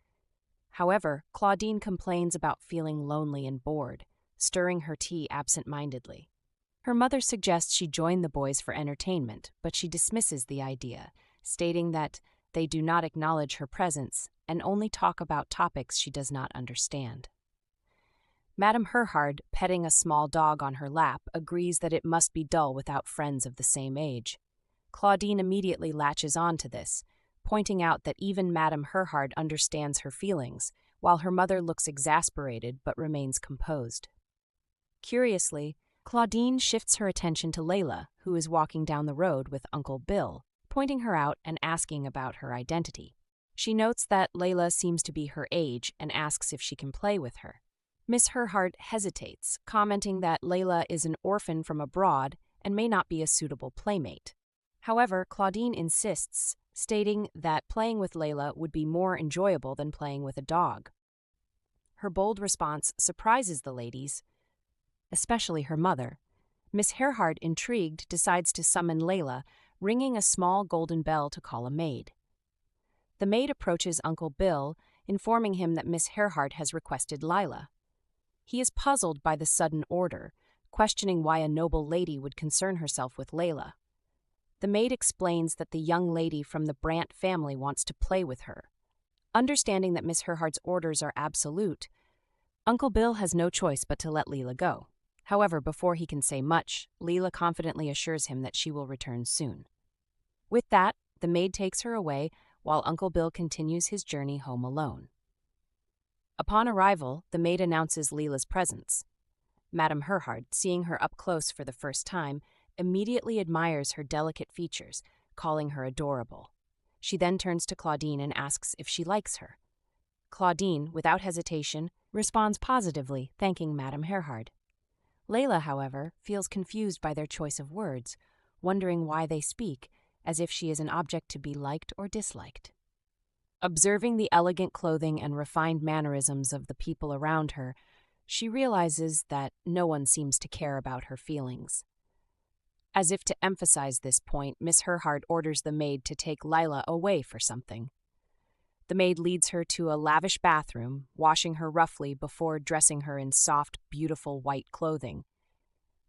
However, Claudine complains about feeling lonely and bored, stirring her tea absent-mindedly. Her mother suggests she join the boys for entertainment, but she dismisses the idea, stating that they do not acknowledge her presence and only talk about topics she does not understand. Madame Herhardt, petting a small dog on her lap, agrees that it must be dull without friends of the same age. Claudine immediately latches on to this, pointing out that even Madame Herhardt understands her feelings, while her mother looks exasperated but remains composed. Curiously, Claudine shifts her attention to Layla, who is walking down the road with Uncle Bill, pointing her out and asking about her identity. She notes that Layla seems to be her age and asks if she can play with her. Miss Herhardt hesitates, commenting that Layla is an orphan from abroad and may not be a suitable playmate. However, Claudine insists, stating that playing with Layla would be more enjoyable than playing with a dog. Her bold response surprises the ladies, especially her mother. Miss Herhardt, intrigued, decides to summon Layla, ringing a small golden bell to call a maid. The maid approaches Uncle Bill, informing him that Miss Herhardt has requested Layla. He is puzzled by the sudden order, questioning why a noble lady would concern herself with Layla. The maid explains that the young lady from the Brandt family wants to play with her. Understanding that Miss Herhardt's orders are absolute, Uncle Bill has no choice but to let Layla go. However, before he can say much, Layla confidently assures him that she will return soon. With that, the maid takes her away while Uncle Bill continues his journey home alone. Upon arrival, the maid announces Layla's presence. Madame Herhardt, seeing her up close for the first time, immediately admires her delicate features, calling her adorable. She then turns to Claudine and asks if she likes her. Claudine, without hesitation, responds positively, thanking Madame Herhardt. Layla, however, feels confused by their choice of words, wondering why they speak, as if she is an object to be liked or disliked. Observing the elegant clothing and refined mannerisms of the people around her, she realizes that no one seems to care about her feelings. As if to emphasize this point, Miss Herhardt orders the maid to take Layla away for something. The maid leads her to a lavish bathroom, washing her roughly before dressing her in soft, beautiful white clothing.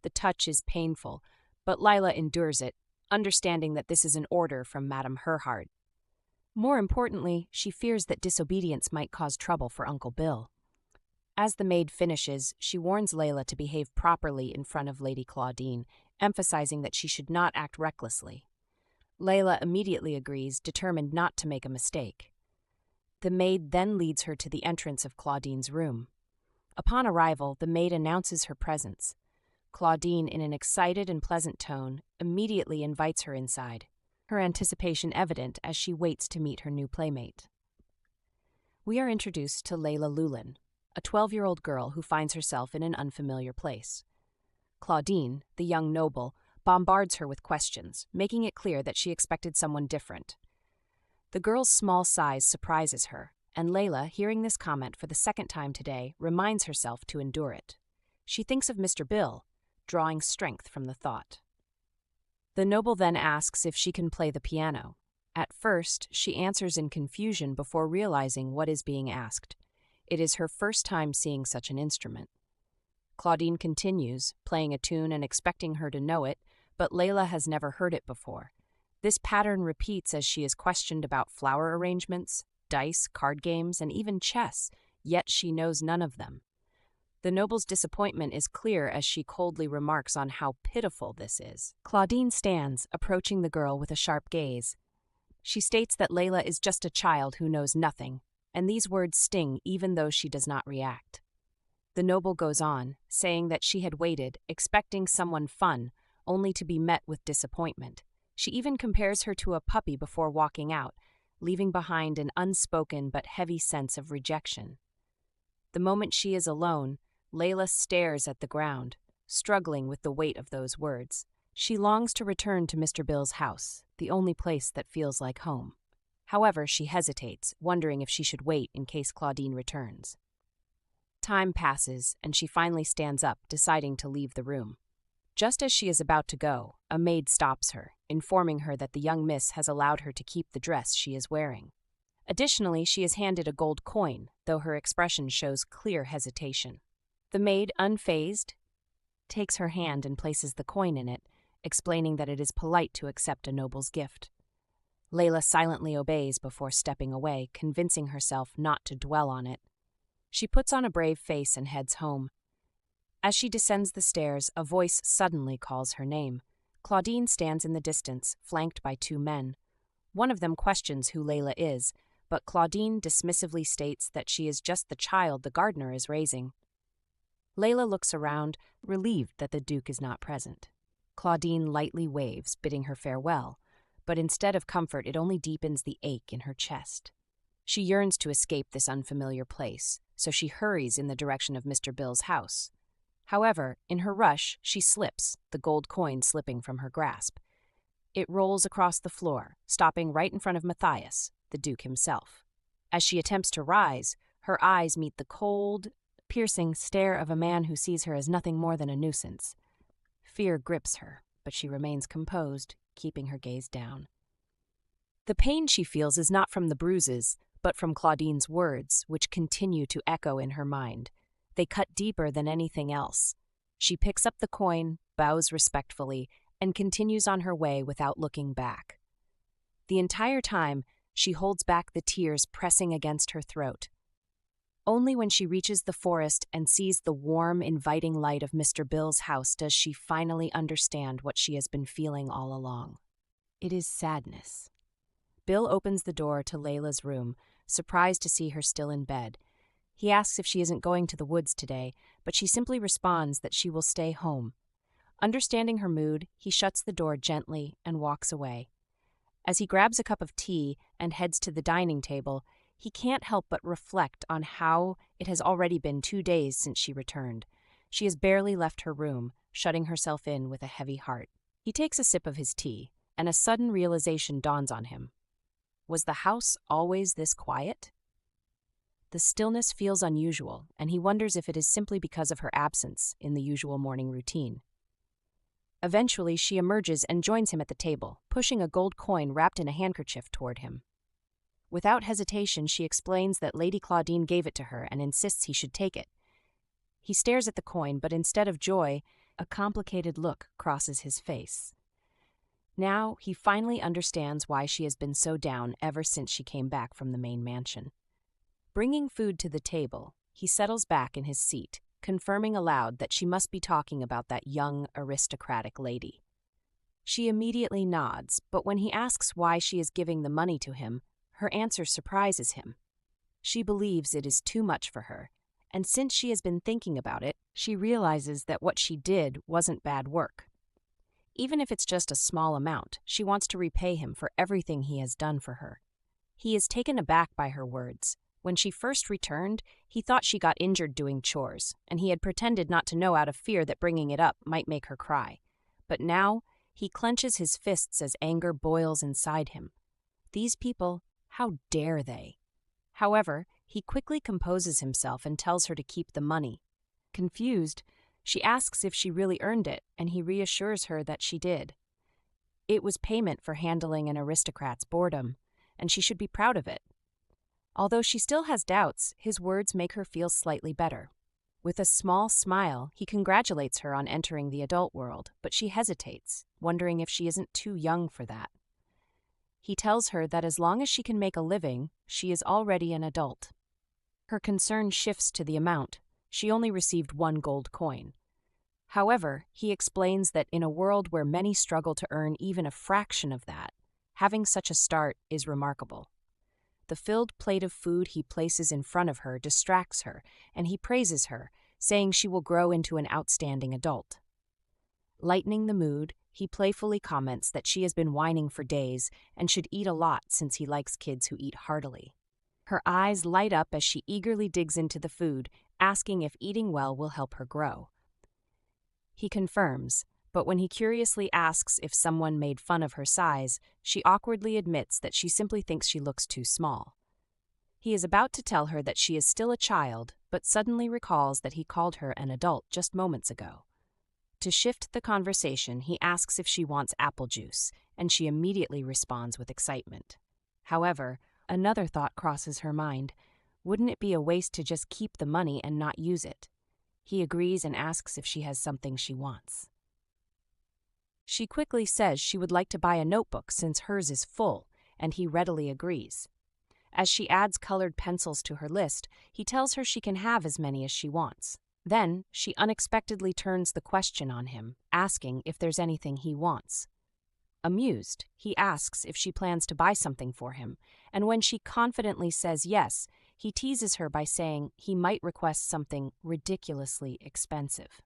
The touch is painful, but Layla endures it, understanding that this is an order from Madame Herhardt. More importantly, she fears that disobedience might cause trouble for Uncle Bill. As the maid finishes, she warns Layla to behave properly in front of Lady Claudine, emphasizing that she should not act recklessly. Layla immediately agrees, determined not to make a mistake. The maid then leads her to the entrance of Claudine's room. Upon arrival, the maid announces her presence. Claudine, in an excited and pleasant tone, immediately invites her inside, her anticipation evident as she waits to meet her new playmate. We are introduced to Layla Lulin, a 12-year-old girl who finds herself in an unfamiliar place. Claudine, the young noble, bombards her with questions, making it clear that she expected someone different. The girl's small size surprises her, and Layla, hearing this comment for the second time today, reminds herself to endure it. She thinks of Mr. Bill, drawing strength from the thought. The noble then asks if she can play the piano. At first, she answers in confusion before realizing what is being asked. It is her first time seeing such an instrument. Claudine continues, playing a tune and expecting her to know it, but Layla has never heard it before. This pattern repeats as she is questioned about flower arrangements, dice, card games, and even chess, yet she knows none of them. The noble's disappointment is clear as she coldly remarks on how pitiful this is. Claudine stands, approaching the girl with a sharp gaze. She states that Layla is just a child who knows nothing, and these words sting even though she does not react. The noble goes on, saying that she had waited, expecting someone fun, only to be met with disappointment. She even compares her to a puppy before walking out, leaving behind an unspoken but heavy sense of rejection. The moment she is alone, Layla stares at the ground, struggling with the weight of those words. She longs to return to Mr. Bill's house, the only place that feels like home. However, she hesitates, wondering if she should wait in case Claudine returns. Time passes, and she finally stands up, deciding to leave the room. Just as she is about to go, a maid stops her, informing her that the young miss has allowed her to keep the dress she is wearing. Additionally, she is handed a gold coin, though her expression shows clear hesitation. The maid, unfazed, takes her hand and places the coin in it, explaining that it is polite to accept a noble's gift. Layla silently obeys before stepping away, convincing herself not to dwell on it. She puts on a brave face and heads home. As she descends the stairs, a voice suddenly calls her name. Claudine stands in the distance, flanked by two men. One of them questions who Layla is, but Claudine dismissively states that she is just the child the gardener is raising. Layla looks around, relieved that the Duke is not present. Claudine lightly waves, bidding her farewell, but instead of comfort, it only deepens the ache in her chest. She yearns to escape this unfamiliar place, so she hurries in the direction of Mr. Bill's house. However, in her rush, she slips, the gold coin slipping from her grasp. It rolls across the floor, stopping right in front of Matthias, the Duke himself. As she attempts to rise, her eyes meet the cold, piercing stare of a man who sees her as nothing more than a nuisance. Fear grips her, but she remains composed, keeping her gaze down. The pain she feels is not from the bruises, but from Claudine's words, which continue to echo in her mind. They cut deeper than anything else. She picks up the coin, bows respectfully, and continues on her way without looking back. The entire time, she holds back the tears pressing against her throat. Only when she reaches the forest and sees the warm, inviting light of Mr. Bill's house does she finally understand what she has been feeling all along. It is sadness. Bill opens the door to Layla's room, surprised to see her still in bed. He asks if she isn't going to the woods today, but she simply responds that she will stay home. Understanding her mood, he shuts the door gently and walks away. As he grabs a cup of tea and heads to the dining table, he can't help but reflect on how it has already been 2 days since she returned. She has barely left her room, shutting herself in with a heavy heart. He takes a sip of his tea, and a sudden realization dawns on him. Was the house always this quiet? The stillness feels unusual, and he wonders if it is simply because of her absence in the usual morning routine. Eventually, she emerges and joins him at the table, pushing a gold coin wrapped in a handkerchief toward him. Without hesitation, she explains that Lady Claudine gave it to her and insists he should take it. He stares at the coin, but instead of joy, a complicated look crosses his face. Now, he finally understands why she has been so down ever since she came back from the main mansion. Bringing food to the table, he settles back in his seat, confirming aloud that she must be talking about that young, aristocratic lady. She immediately nods, but when he asks why she is giving the money to him, her answer surprises him. She believes it is too much for her, and since she has been thinking about it, she realizes that what she did wasn't bad work. Even if it's just a small amount, she wants to repay him for everything he has done for her. He is taken aback by her words. When she first returned, he thought she got injured doing chores, and he had pretended not to know out of fear that bringing it up might make her cry. But now, he clenches his fists as anger boils inside him. These people, how dare they? However, he quickly composes himself and tells her to keep the money. Confused, she asks if she really earned it, and he reassures her that she did. It was payment for handling an aristocrat's boredom, and she should be proud of it. Although she still has doubts, his words make her feel slightly better. With a small smile, he congratulates her on entering the adult world, but she hesitates, wondering if she isn't too young for that. He tells her that as long as she can make a living, she is already an adult. Her concern shifts to the amount. She only received 1 gold coin. However, he explains that in a world where many struggle to earn even a fraction of that, having such a start is remarkable. The filled plate of food he places in front of her distracts her, and he praises her, saying she will grow into an outstanding adult. Lightening the mood, he playfully comments that she has been whining for days and should eat a lot since he likes kids who eat heartily. Her eyes light up as she eagerly digs into the food, asking if eating well will help her grow. He confirms, but when he curiously asks if someone made fun of her size, she awkwardly admits that she simply thinks she looks too small. He is about to tell her that she is still a child, but suddenly recalls that he called her an adult just moments ago. To shift the conversation, he asks if she wants apple juice, and she immediately responds with excitement. However, another thought crosses her mind. Wouldn't it be a waste to just keep the money and not use it? He agrees and asks if she has something she wants. She quickly says she would like to buy a notebook since hers is full, and he readily agrees. As she adds colored pencils to her list, he tells her she can have as many as she wants. Then, she unexpectedly turns the question on him, asking if there's anything he wants. Amused, he asks if she plans to buy something for him, and when she confidently says yes, he teases her by saying he might request something ridiculously expensive.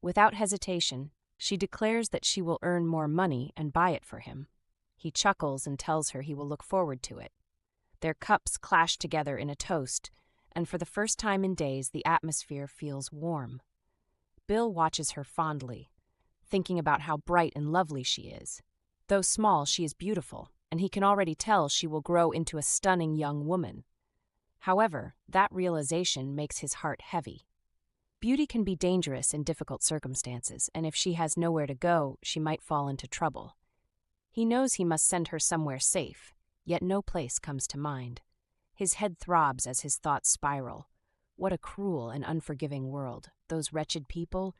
Without hesitation, she declares that she will earn more money and buy it for him. He chuckles and tells her he will look forward to it. Their cups clash together in a toast, and for the first time in days, the atmosphere feels warm. Bill watches her fondly, thinking about how bright and lovely she is. Though small, she is beautiful, and he can already tell she will grow into a stunning young woman. However, that realization makes his heart heavy. Beauty can be dangerous in difficult circumstances, and if she has nowhere to go, she might fall into trouble. He knows he must send her somewhere safe, yet no place comes to mind. His head throbs as his thoughts spiral. What a cruel and unforgiving world, those wretched people.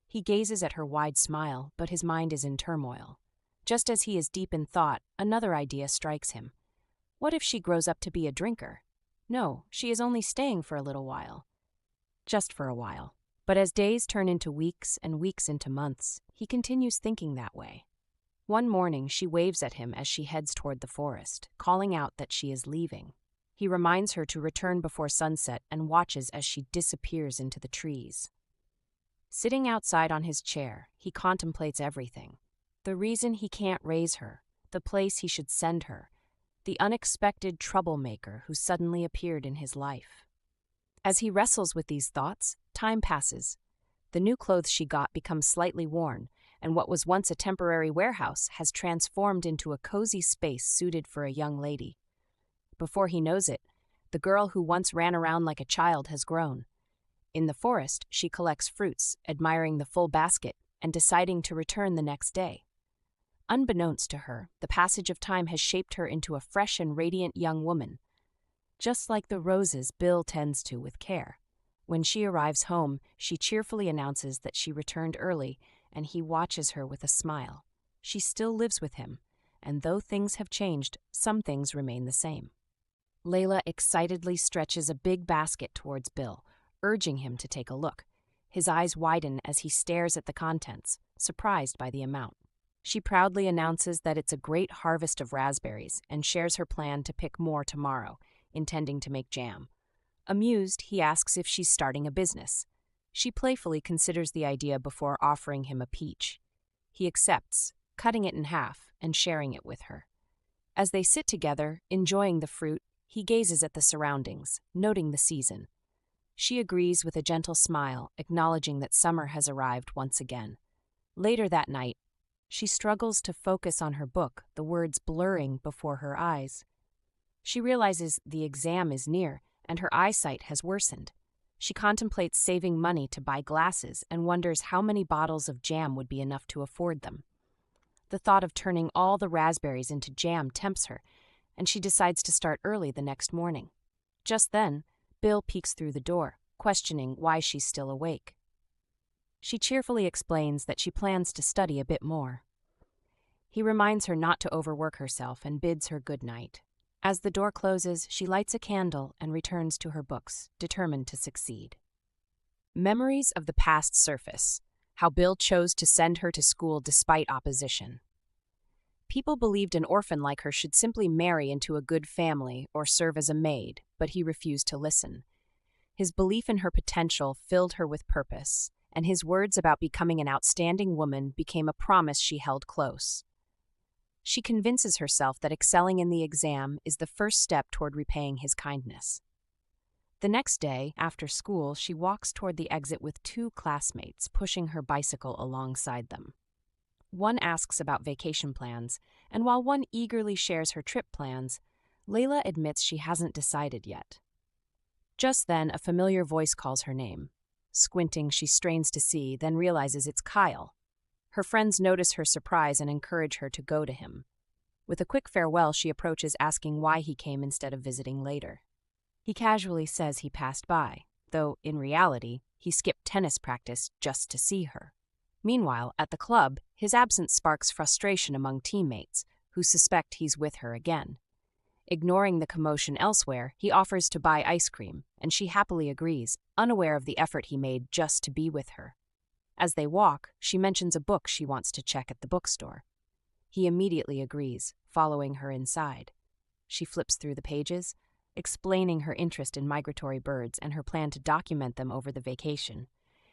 He gazes at her wide smile, but his mind is in turmoil. Just as he is deep in thought, another idea strikes him. What if she grows up to be a drinker? No, she is only staying for a little while. Just for a while. But as days turn into weeks and weeks into months, he continues thinking that way. One morning, she waves at him as she heads toward the forest, calling out that she is leaving. He reminds her to return before sunset and watches as she disappears into the trees. Sitting outside on his chair, he contemplates everything. The reason he can't raise her, the place he should send her, the unexpected troublemaker who suddenly appeared in his life. As he wrestles with these thoughts, time passes. The new clothes she got become slightly worn, and what was once a temporary warehouse has transformed into a cozy space suited for a young lady. Before he knows it, the girl who once ran around like a child has grown. In the forest, she collects fruits, admiring the full basket, and deciding to return the next day. Unbeknownst to her, the passage of time has shaped her into a fresh and radiant young woman, just like the roses Bill tends to with care. When she arrives home, she cheerfully announces that she returned early, and he watches her with a smile. She still lives with him, and though things have changed, some things remain the same. Layla excitedly stretches a big basket towards Bill, urging him to take a look. His eyes widen as he stares at the contents, surprised by the amount. She proudly announces that it's a great harvest of raspberries and shares her plan to pick more tomorrow, intending to make jam. Amused, he asks if she's starting a business. She playfully considers the idea before offering him a peach. He accepts, cutting it in half and sharing it with her. As they sit together, enjoying the fruit, he gazes at the surroundings, noting the season. She agrees with a gentle smile, acknowledging that summer has arrived once again. Later that night, she struggles to focus on her book, the words blurring before her eyes. She realizes the exam is near, and her eyesight has worsened. She contemplates saving money to buy glasses and wonders how many bottles of jam would be enough to afford them. The thought of turning all the raspberries into jam tempts her, and she decides to start early the next morning. Just then, Bill peeks through the door, questioning why she's still awake. She cheerfully explains that she plans to study a bit more. He reminds her not to overwork herself and bids her good night. As the door closes, she lights a candle and returns to her books, determined to succeed. Memories of the past surface. How Bill chose to send her to school despite opposition. People believed an orphan like her should simply marry into a good family or serve as a maid, but he refused to listen. His belief in her potential filled her with purpose, and his words about becoming an outstanding woman became a promise she held close. She convinces herself that excelling in the exam is the first step toward repaying his kindness. The next day, after school, she walks toward the exit with two classmates, pushing her bicycle alongside them. One asks about vacation plans, and while one eagerly shares her trip plans, Layla admits she hasn't decided yet. Just then, a familiar voice calls her name. Squinting, she strains to see, then realizes it's Kyle. Her friends notice her surprise and encourage her to go to him. With a quick farewell, she approaches, asking why he came instead of visiting later. He casually says he passed by, though in reality, he skipped tennis practice just to see her. Meanwhile, at the club, his absence sparks frustration among teammates, who suspect he's with her again. Ignoring the commotion elsewhere, he offers to buy ice cream, and she happily agrees, unaware of the effort he made just to be with her. As they walk, she mentions a book she wants to check at the bookstore. He immediately agrees, following her inside. She flips through the pages, explaining her interest in migratory birds and her plan to document them over the vacation.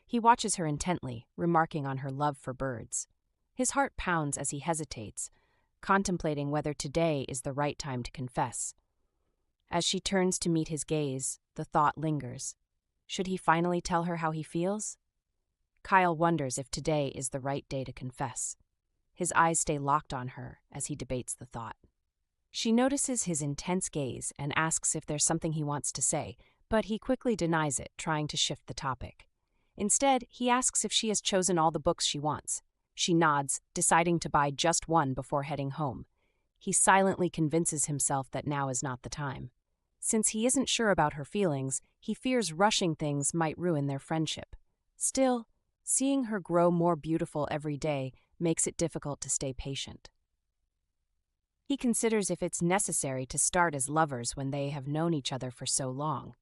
He watches her intently, remarking on her love for birds. His heart pounds as he hesitates, contemplating whether today is the right time to confess. As she turns to meet his gaze, the thought lingers. Should he finally tell her how he feels? Kyle wonders if today is the right day to confess. His eyes stay locked on her as he debates the thought. She notices his intense gaze and asks if there's something he wants to say, but he quickly denies it, trying to shift the topic. Instead, he asks if she has chosen all the books she wants. She nods, deciding to buy just one before heading home. He silently convinces himself that now is not the time. Since he isn't sure about her feelings, he fears rushing things might ruin their friendship. Still, seeing her grow more beautiful every day makes it difficult to stay patient. He considers if it's necessary to start as lovers when they have known each other for so long.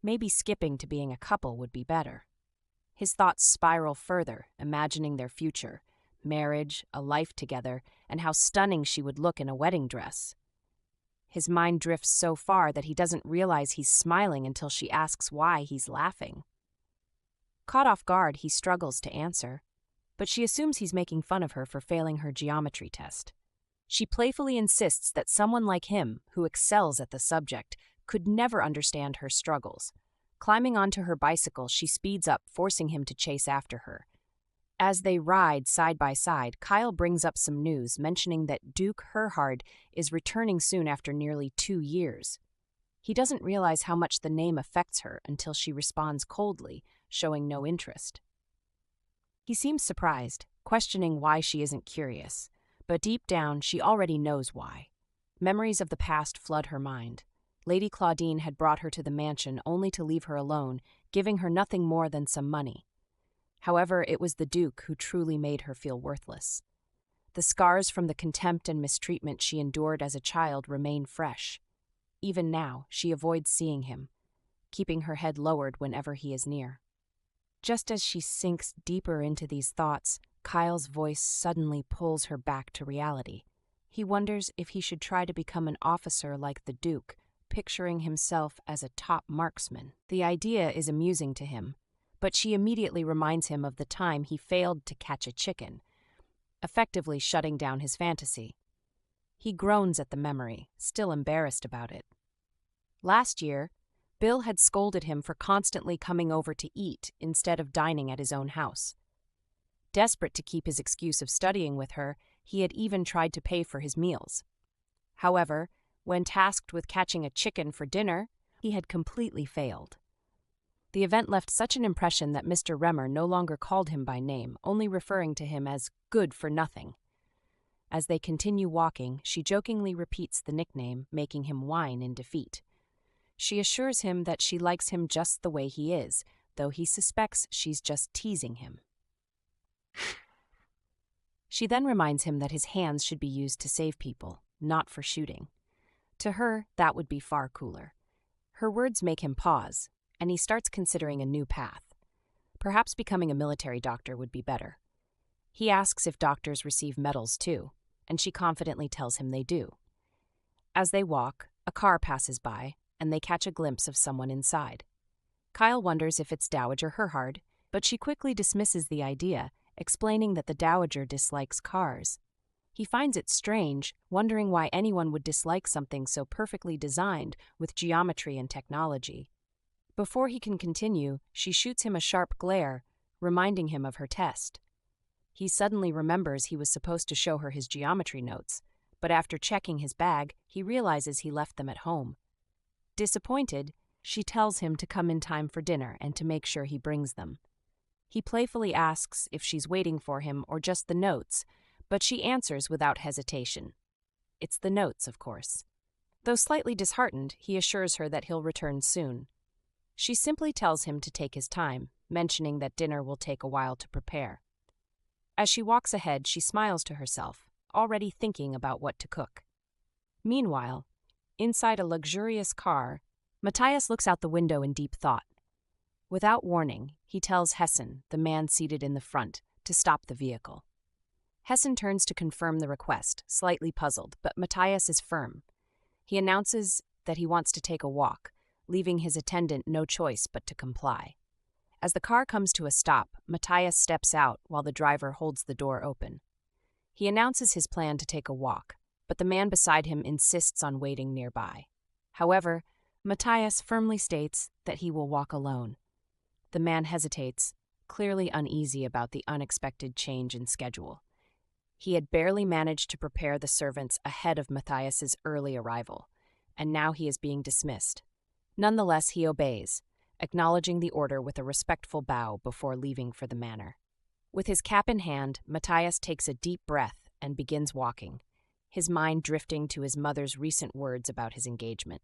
Maybe skipping to being a couple would be better. His thoughts spiral further, imagining their future, marriage, a life together, and how stunning she would look in a wedding dress. His mind drifts so far that he doesn't realize he's smiling until she asks why he's laughing. Caught off guard, he struggles to answer, but she assumes he's making fun of her for failing her geometry test. She playfully insists that someone like him, who excels at the subject, could never understand her struggles. Climbing onto her bicycle, she speeds up, forcing him to chase after her. As they ride side by side, Kyle brings up some news, mentioning that Duke Herhardt is returning soon after nearly 2 years. He doesn't realize how much the name affects her until she responds coldly, showing no interest. He seems surprised, questioning why she isn't curious, but deep down she already knows why. Memories of the past flood her mind. Lady Claudine had brought her to the mansion only to leave her alone, giving her nothing more than some money. However, it was the Duke who truly made her feel worthless. The scars from the contempt and mistreatment she endured as a child remain fresh. Even now, she avoids seeing him, keeping her head lowered whenever he is near. Just as she sinks deeper into these thoughts, Kyle's voice suddenly pulls her back to reality. He wonders if he should try to become an officer like the Duke, picturing himself as a top marksman. The idea is amusing to him, but she immediately reminds him of the time he failed to catch a chicken, effectively shutting down his fantasy. He groans at the memory, still embarrassed about it. Last year, Bill had scolded him for constantly coming over to eat instead of dining at his own house. Desperate to keep his excuse of studying with her, he had even tried to pay for his meals. However, when tasked with catching a chicken for dinner, he had completely failed. The event left such an impression that Mr. Remmer no longer called him by name, only referring to him as good for nothing. As they continue walking, she jokingly repeats the nickname, making him whine in defeat. She assures him that she likes him just the way he is, though he suspects she's just teasing him. She then reminds him that his hands should be used to save people, not for shooting. To her, that would be far cooler. Her words make him pause, and he starts considering a new path. Perhaps becoming a military doctor would be better. He asks if doctors receive medals too, and she confidently tells him they do. As they walk, a car passes by, and they catch a glimpse of someone inside. Kyle wonders if it's Dowager Herhardt, but she quickly dismisses the idea, explaining that the Dowager dislikes cars. He finds it strange, wondering why anyone would dislike something so perfectly designed with geometry and technology. Before he can continue, she shoots him a sharp glare, reminding him of her test. He suddenly remembers he was supposed to show her his geometry notes, but after checking his bag, he realizes he left them at home. Disappointed, she tells him to come in time for dinner and to make sure he brings them. He playfully asks if she's waiting for him or just the notes, but she answers without hesitation. It's the notes, of course. Though slightly disheartened, he assures her that he'll return soon. She simply tells him to take his time, mentioning that dinner will take a while to prepare. As she walks ahead, she smiles to herself, already thinking about what to cook. Meanwhile, inside a luxurious car, Matthias looks out the window in deep thought. Without warning, he tells Hessen, the man seated in the front, to stop the vehicle. Hessen turns to confirm the request, slightly puzzled, but Matthias is firm. He announces that he wants to take a walk, leaving his attendant no choice but to comply. As the car comes to a stop, Matthias steps out while the driver holds the door open. He announces his plan to take a walk, but the man beside him insists on waiting nearby. However, Matthias firmly states that he will walk alone. The man hesitates, clearly uneasy about the unexpected change in schedule. He had barely managed to prepare the servants ahead of Matthias's early arrival, and now he is being dismissed. Nonetheless, he obeys, acknowledging the order with a respectful bow before leaving for the manor. With his cap in hand, Matthias takes a deep breath and begins walking, his mind drifting to his mother's recent words about his engagement.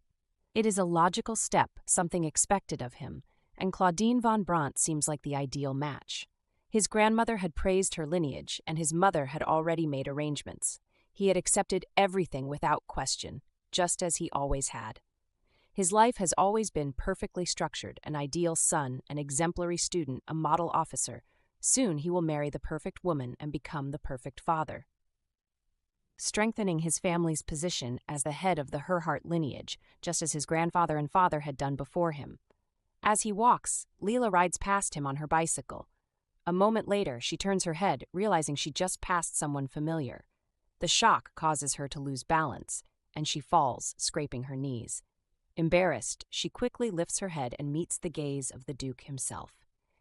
It is a logical step, something expected of him, and Claudine von Brandt seems like the ideal match. His grandmother had praised her lineage, and his mother had already made arrangements. He had accepted everything without question, just as he always had. His life has always been perfectly structured, an ideal son, an exemplary student, a model officer. Soon he will marry the perfect woman and become the perfect father, strengthening his family's position as the head of the Herhardt lineage, just as his grandfather and father had done before him. As he walks, Layla rides past him on her bicycle. A moment later, she turns her head, realizing she just passed someone familiar. The shock causes her to lose balance, and she falls, scraping her knees. Embarrassed, she quickly lifts her head and meets the gaze of the Duke himself.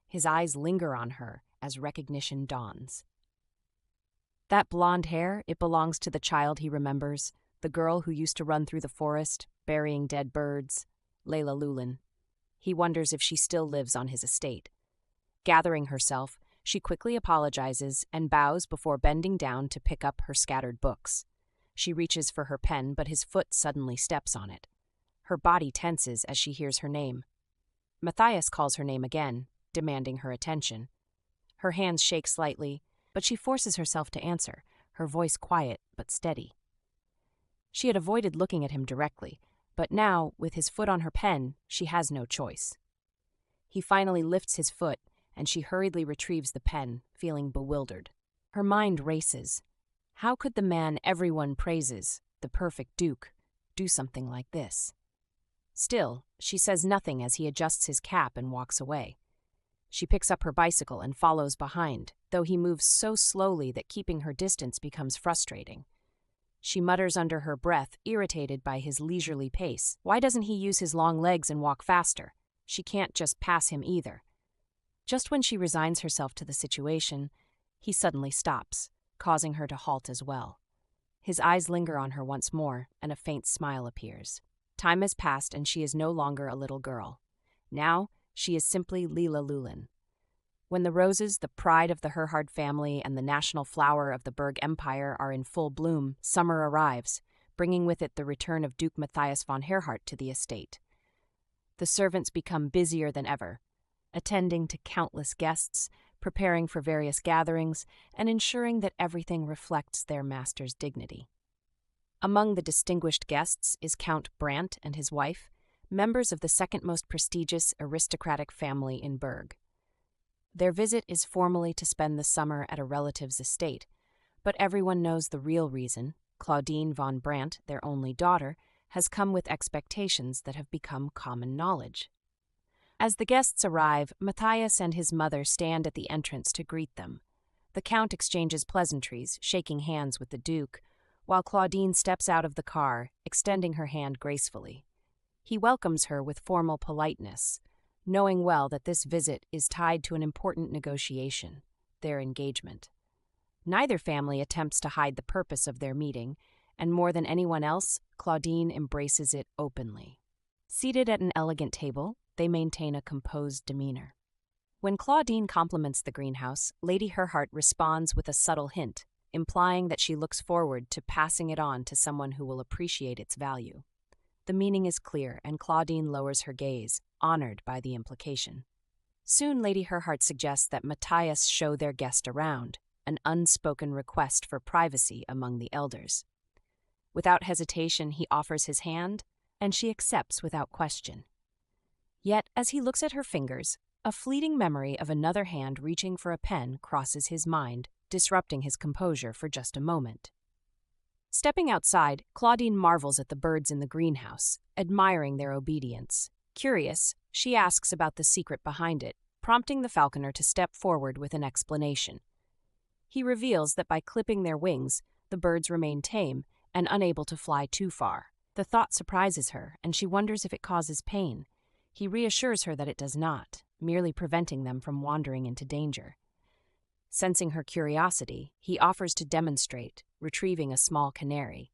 His eyes linger on her as recognition dawns. That blonde hair, it belongs to the child he remembers, the girl who used to run through the forest, burying dead birds, Layla Lulin. He wonders if she still lives on his estate. Gathering herself, she quickly apologizes and bows before bending down to pick up her scattered books. She reaches for her pen, but his foot suddenly steps on it. Her body tenses as she hears her name. Matthias calls her name again, demanding her attention. Her hands shake slightly, but she forces herself to answer, her voice quiet but steady. She had avoided looking at him directly, but now, with his foot on her pen, she has no choice. He finally lifts his foot, and she hurriedly retrieves the pen, feeling bewildered. Her mind races. How could the man everyone praises, the perfect Duke, do something like this? Still, she says nothing as he adjusts his cap and walks away. She picks up her bicycle and follows behind, though he moves so slowly that keeping her distance becomes frustrating. She mutters under her breath, irritated by his leisurely pace. Why doesn't he use his long legs and walk faster? She can't just pass him either. Just when she resigns herself to the situation, he suddenly stops, causing her to halt as well. His eyes linger on her once more, and a faint smile appears. Time has passed, and she is no longer a little girl. Now, she is simply Layla Lulin. When the roses, the pride of the Herhardt family and the national flower of the Berg Empire, are in full bloom, summer arrives, bringing with it the return of Duke Matthias von Herhardt to the estate. The servants become busier than ever, attending to countless guests, preparing for various gatherings, and ensuring that everything reflects their master's dignity. Among the distinguished guests is Count Brandt and his wife, members of the second most prestigious aristocratic family in Berg. Their visit is formally to spend the summer at a relative's estate, but everyone knows the real reason. Claudine von Brandt, their only daughter, has come with expectations that have become common knowledge. As the guests arrive, Matthias and his mother stand at the entrance to greet them. The Count exchanges pleasantries, shaking hands with the Duke, while Claudine steps out of the car, extending her hand gracefully. He welcomes her with formal politeness, knowing well that this visit is tied to an important negotiation, their engagement. Neither family attempts to hide the purpose of their meeting, and more than anyone else, Claudine embraces it openly. Seated at an elegant table, they maintain a composed demeanor. When Claudine compliments the greenhouse, Lady Herhardt responds with a subtle hint, implying that she looks forward to passing it on to someone who will appreciate its value. The meaning is clear, and Claudine lowers her gaze, honored by the implication. Soon Lady Herhardt suggests that Matthias show their guest around, an unspoken request for privacy among the elders. Without hesitation, he offers his hand, and she accepts without question. Yet, as he looks at her fingers, a fleeting memory of another hand reaching for a pen crosses his mind, disrupting his composure for just a moment. Stepping outside, Claudine marvels at the birds in the greenhouse, admiring their obedience. Curious, she asks about the secret behind it, prompting the falconer to step forward with an explanation. He reveals that by clipping their wings, the birds remain tame, and unable to fly too far. The thought surprises her, and she wonders if it causes pain. He reassures her that it does not, merely preventing them from wandering into danger. Sensing her curiosity, he offers to demonstrate, retrieving a small canary.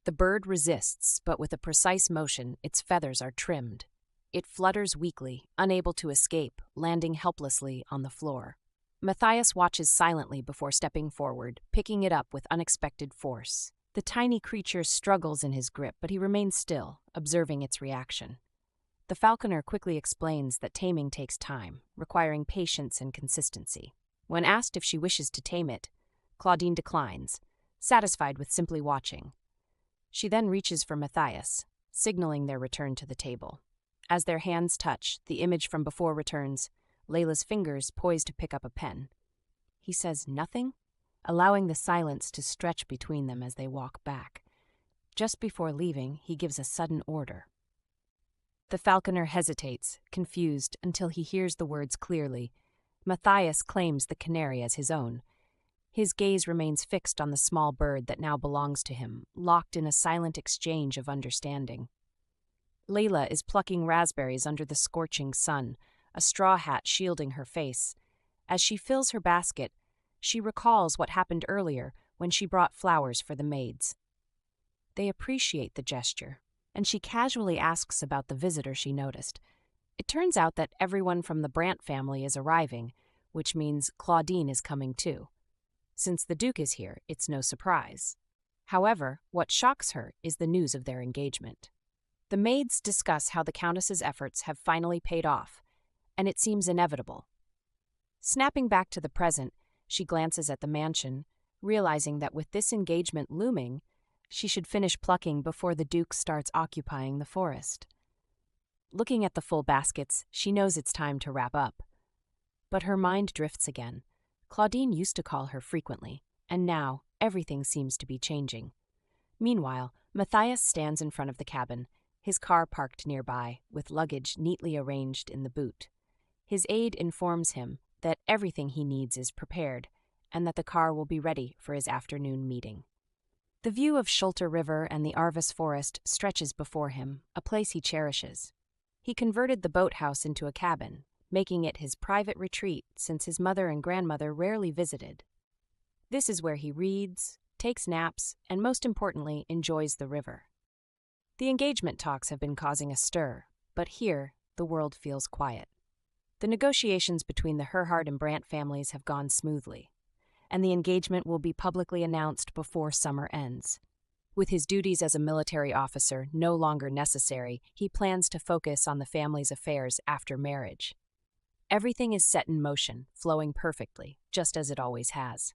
The bird resists, but with a precise motion, its feathers are trimmed. It flutters weakly, unable to escape, landing helplessly on the floor. Matthias watches silently before stepping forward, picking it up with unexpected force. The tiny creature struggles in his grip, but he remains still, observing its reaction. The falconer quickly explains that taming takes time, requiring patience and consistency. When asked if she wishes to tame it, Claudine declines, satisfied with simply watching. She then reaches for Matthias, signaling their return to the table. As their hands touch, the image from before returns, Layla's fingers poised to pick up a pen. He says nothing, allowing the silence to stretch between them as they walk back. Just before leaving, he gives a sudden order. The falconer hesitates, confused, until he hears the words clearly. Matthias claims the canary as his own. His gaze remains fixed on the small bird that now belongs to him, locked in a silent exchange of understanding. Layla is plucking raspberries under the scorching sun, a straw hat shielding her face. As she fills her basket, she recalls what happened earlier when she brought flowers for the maids. They appreciate the gesture, and she casually asks about the visitor she noticed. It turns out that everyone from the Brandt family is arriving, which means Claudine is coming too. Since the Duke is here, it's no surprise. However, what shocks her is the news of their engagement. The maids discuss how the Countess's efforts have finally paid off, and it seems inevitable. Snapping back to the present, she glances at the mansion, realizing that with this engagement looming, she should finish plucking before the Duke starts occupying the forest. Looking at the full baskets, she knows it's time to wrap up. But her mind drifts again. Claudine used to call her frequently, and now everything seems to be changing. Meanwhile, Matthias stands in front of the cabin, his car parked nearby, with luggage neatly arranged in the boot. His aide informs him that everything he needs is prepared, and that the car will be ready for his afternoon meeting. The view of Schulter River and the Arvis forest stretches before him, a place he cherishes. He converted the boathouse into a cabin, making it his private retreat since his mother and grandmother rarely visited. This is where he reads, takes naps, and most importantly, enjoys the river. The engagement talks have been causing a stir, but here, the world feels quiet. The negotiations between the Herhardt and Brandt families have gone smoothly, and the engagement will be publicly announced before summer ends. With his duties as a military officer no longer necessary, he plans to focus on the family's affairs after marriage. Everything is set in motion, flowing perfectly, just as it always has.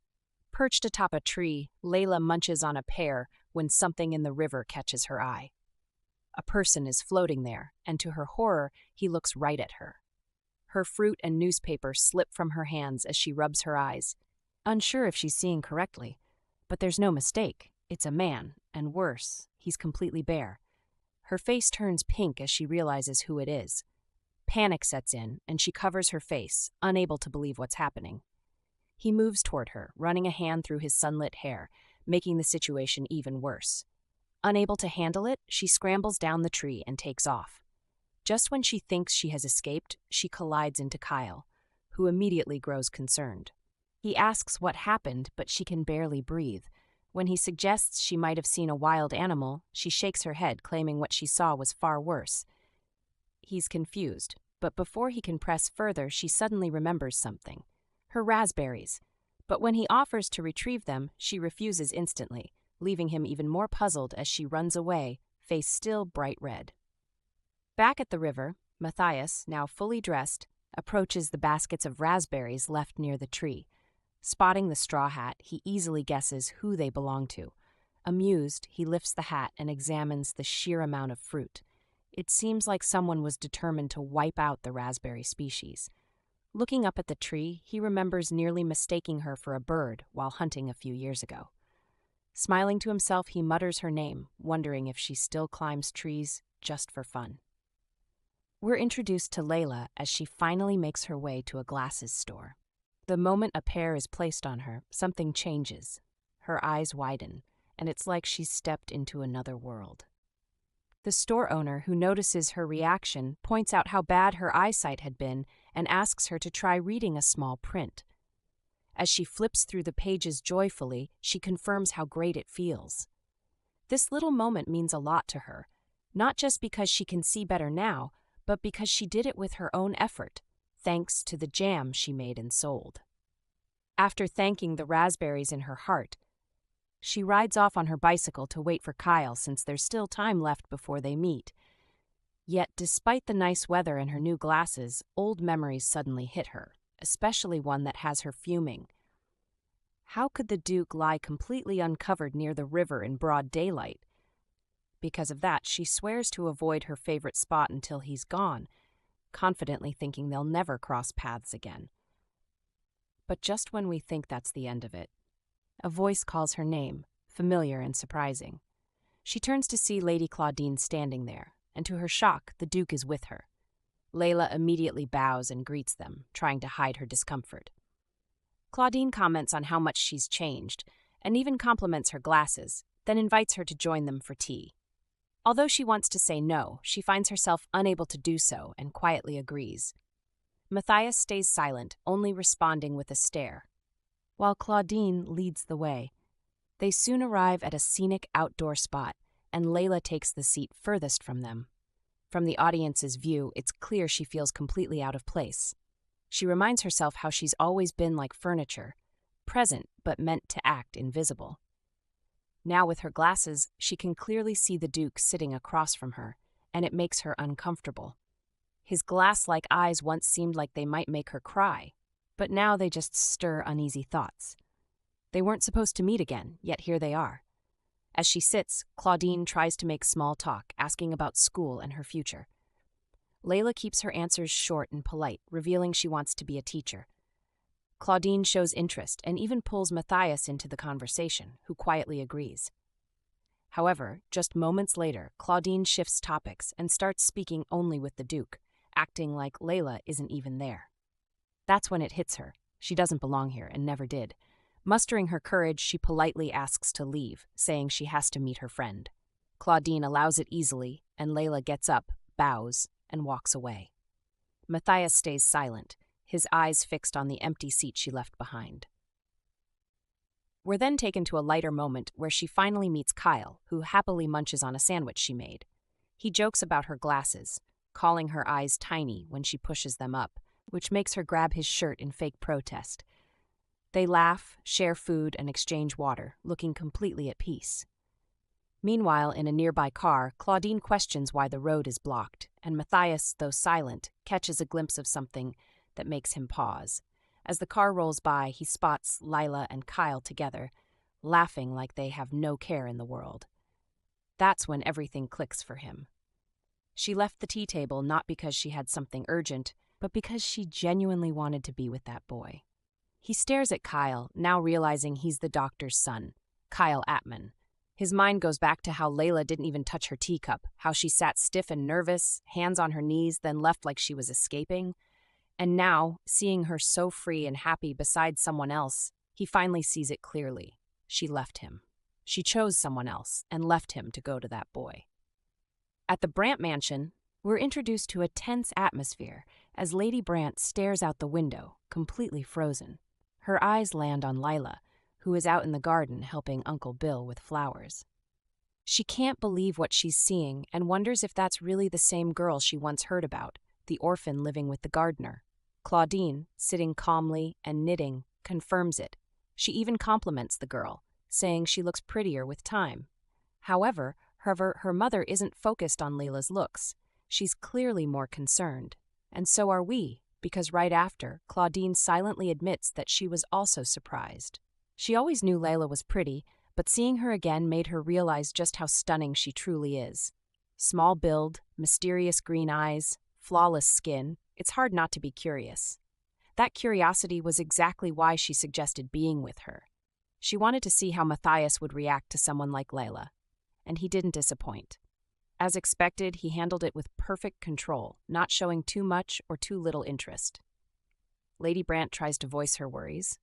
Perched atop a tree, Layla munches on a pear when something in the river catches her eye. A person is floating there, and to her horror, he looks right at her. Her fruit and newspaper slip from her hands as she rubs her eyes, unsure if she's seeing correctly. But there's no mistake. It's a man, and worse, he's completely bare. Her face turns pink as she realizes who it is. Panic sets in, and she covers her face, unable to believe what's happening. He moves toward her, running a hand through his sunlit hair, making the situation even worse. Unable to handle it, she scrambles down the tree and takes off. Just when she thinks she has escaped, she collides into Kyle, who immediately grows concerned. He asks what happened, but she can barely breathe. When he suggests she might have seen a wild animal, she shakes her head, claiming what she saw was far worse. He's confused, but before he can press further, she suddenly remembers something. Her raspberries. But when he offers to retrieve them, she refuses instantly, leaving him even more puzzled as she runs away, face still bright red. Back at the river, Matthias, now fully dressed, approaches the baskets of raspberries left near the tree. Spotting the straw hat, he easily guesses who they belong to. Amused, he lifts the hat and examines the sheer amount of fruit. It seems like someone was determined to wipe out the raspberry species. Looking up at the tree, he remembers nearly mistaking her for a bird while hunting a few years ago. Smiling to himself, he mutters her name, wondering if she still climbs trees just for fun. We're introduced to Layla as she finally makes her way to a glasses store. The moment a pear is placed on her, something changes. Her eyes widen, and it's like she's stepped into another world. The store owner, who notices her reaction, points out how bad her eyesight had been and asks her to try reading a small print. As she flips through the pages joyfully, she confirms how great it feels. This little moment means a lot to her, not just because she can see better now, but because she did it with her own effort, thanks to the jam she made and sold. After thanking the raspberries in her heart, she rides off on her bicycle to wait for Kyle since there's still time left before they meet. Yet, despite the nice weather and her new glasses, old memories suddenly hit her, especially one that has her fuming. How could the Duke lie completely uncovered near the river in broad daylight? Because of that, she swears to avoid her favorite spot until he's gone, confidently thinking they'll never cross paths again. But just when we think that's the end of it, a voice calls her name, familiar and surprising. She turns to see Lady Claudine standing there, and to her shock, the Duke is with her. Layla immediately bows and greets them, trying to hide her discomfort. Claudine comments on how much she's changed, and even compliments her glasses, then invites her to join them for tea. Although she wants to say no, she finds herself unable to do so and quietly agrees. Matthias stays silent, only responding with a stare, while Claudine leads the way. They soon arrive at a scenic outdoor spot, and Layla takes the seat furthest from them. From the audience's view, it's clear she feels completely out of place. She reminds herself how she's always been like furniture, present but meant to act invisible. Now with her glasses, she can clearly see the Duke sitting across from her, and it makes her uncomfortable. His glass-like eyes once seemed like they might make her cry, but now they just stir uneasy thoughts. They weren't supposed to meet again, yet here they are. As she sits, Claudine tries to make small talk, asking about school and her future. Layla keeps her answers short and polite, revealing she wants to be a teacher. Claudine shows interest and even pulls Matthias into the conversation, who quietly agrees. However, just moments later, Claudine shifts topics and starts speaking only with the Duke, acting like Layla isn't even there. That's when it hits her. She doesn't belong here and never did. Mustering her courage, she politely asks to leave, saying she has to meet her friend. Claudine allows it easily, and Layla gets up, bows, and walks away. Matthias stays silent, his eyes fixed on the empty seat she left behind. We're then taken to a lighter moment where she finally meets Kyle, who happily munches on a sandwich she made. He jokes about her glasses, calling her eyes tiny when she pushes them up, which makes her grab his shirt in fake protest. They laugh, share food, and exchange water, looking completely at peace. Meanwhile, in a nearby car, Claudine questions why the road is blocked, and Matthias, though silent, catches a glimpse of something that makes him pause. As the car rolls by, he spots Layla and Kyle together, laughing like they have no care in the world. That's when everything clicks for him. She left the tea table not because she had something urgent, but because she genuinely wanted to be with that boy. He stares at Kyle, now realizing he's the doctor's son, Kyle Atman. His mind goes back to how Layla didn't even touch her teacup, how she sat stiff and nervous, hands on her knees, then left like she was escaping. And now, seeing her so free and happy beside someone else, he finally sees it clearly. She left him. She chose someone else and left him to go to that boy. At the Brandt mansion, we're introduced to a tense atmosphere as Lady Brandt stares out the window, completely frozen. Her eyes land on Layla, who is out in the garden helping Uncle Bill with flowers. She can't believe what she's seeing and wonders if that's really the same girl she once heard about, the orphan living with the gardener. Claudine, sitting calmly and knitting, confirms it. She even compliments the girl, saying she looks prettier with time. However, her mother isn't focused on Layla's looks. She's clearly more concerned. And so are we, because right after, Claudine silently admits that she was also surprised. She always knew Layla was pretty, but seeing her again made her realize just how stunning she truly is. Small build, mysterious green eyes, flawless skin, it's hard not to be curious. That curiosity was exactly why she suggested being with her. She wanted to see how Matthias would react to someone like Layla, and he didn't disappoint. As expected, he handled it with perfect control, not showing too much or too little interest. Lady Brandt tries to voice her worries,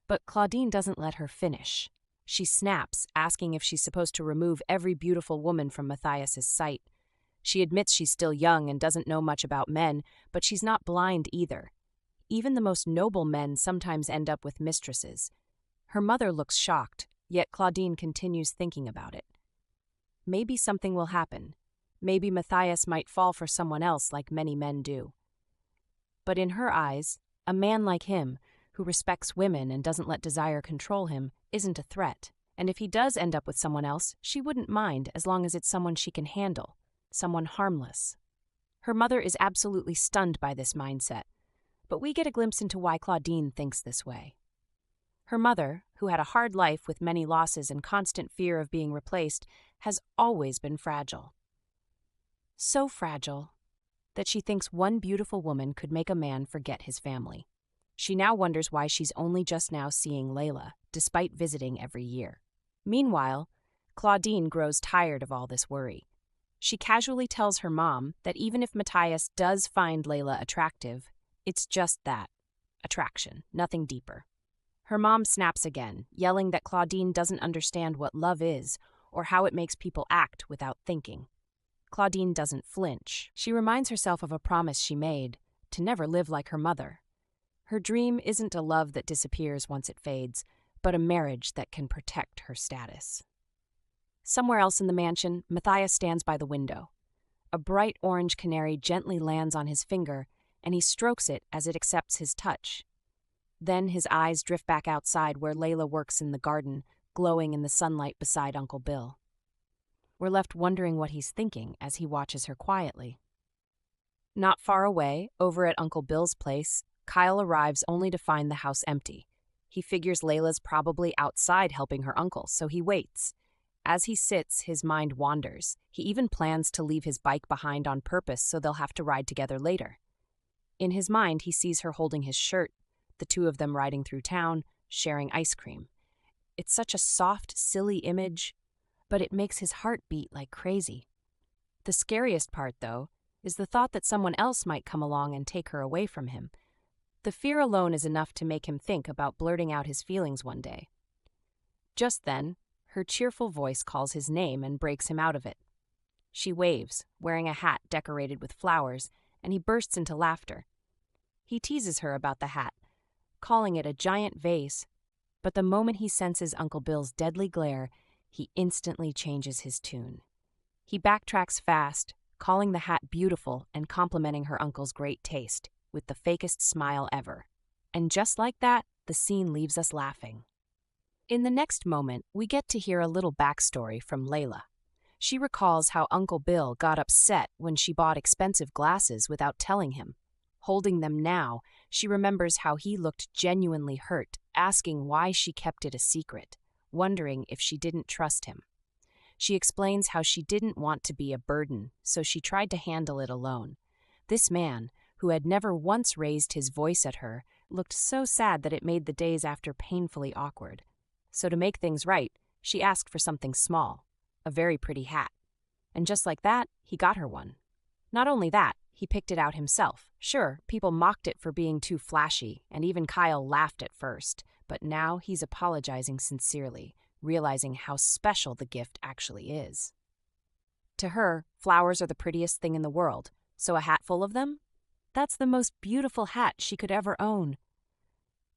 but Claudine doesn't let her finish. She snaps, asking if she's supposed to remove every beautiful woman from Matthias's sight. She admits she's still young and doesn't know much about men, but she's not blind either. Even the most noble men sometimes end up with mistresses. Her mother looks shocked, yet Claudine continues thinking about it. Maybe something will happen. Maybe Matthias might fall for someone else like many men do. But in her eyes, a man like him, who respects women and doesn't let desire control him, isn't a threat. And if he does end up with someone else, she wouldn't mind as long as it's someone she can handle, someone harmless. Her mother is absolutely stunned by this mindset, but we get a glimpse into why Claudine thinks this way. Her mother, who had a hard life with many losses and constant fear of being replaced, has always been fragile. So fragile that she thinks one beautiful woman could make a man forget his family. She now wonders why she's only just now seeing Layla, despite visiting every year. Meanwhile, Claudine grows tired of all this worry. She casually tells her mom that even if Matthias does find Layla attractive, it's just that, attraction, nothing deeper. Her mom snaps again, yelling that Claudine doesn't understand what love is or how it makes people act without thinking. Claudine doesn't flinch. She reminds herself of a promise she made, to never live like her mother. Her dream isn't a love that disappears once it fades, but a marriage that can protect her status. Somewhere else in the mansion, Matthias stands by the window. A bright orange canary gently lands on his finger, and he strokes it as it accepts his touch. Then his eyes drift back outside where Layla works in the garden, glowing in the sunlight beside Uncle Bill. We're left wondering what he's thinking as he watches her quietly. Not far away, over at Uncle Bill's place, Kyle arrives only to find the house empty. He figures Layla's probably outside helping her uncle, so he waits. As he sits, his mind wanders. He even plans to leave his bike behind on purpose so they'll have to ride together later. In his mind, he sees her holding his shirt, the two of them riding through town, sharing ice cream. It's such a soft, silly image, but it makes his heart beat like crazy. The scariest part, though, is the thought that someone else might come along and take her away from him. The fear alone is enough to make him think about blurting out his feelings one day. Just then, her cheerful voice calls his name and breaks him out of it. She waves, wearing a hat decorated with flowers, and he bursts into laughter. He teases her about the hat, calling it a giant vase, but the moment he senses Uncle Bill's deadly glare, he instantly changes his tune. He backtracks fast, calling the hat beautiful and complimenting her uncle's great taste, with the fakest smile ever. And just like that, the scene leaves us laughing. In the next moment, we get to hear a little backstory from Layla. She recalls how Uncle Bill got upset when she bought expensive glasses without telling him. Holding them now, she remembers how he looked genuinely hurt, asking why she kept it a secret, wondering if she didn't trust him. She explains how she didn't want to be a burden, so she tried to handle it alone. This man, who had never once raised his voice at her, looked so sad that it made the days after painfully awkward. So to make things right, she asked for something small, a very pretty hat. And just like that, he got her one. Not only that, he picked it out himself. Sure, people mocked it for being too flashy, and even Kyle laughed at first, but now he's apologizing sincerely, realizing how special the gift actually is. To her, flowers are the prettiest thing in the world, so a hat full of them? That's the most beautiful hat she could ever own.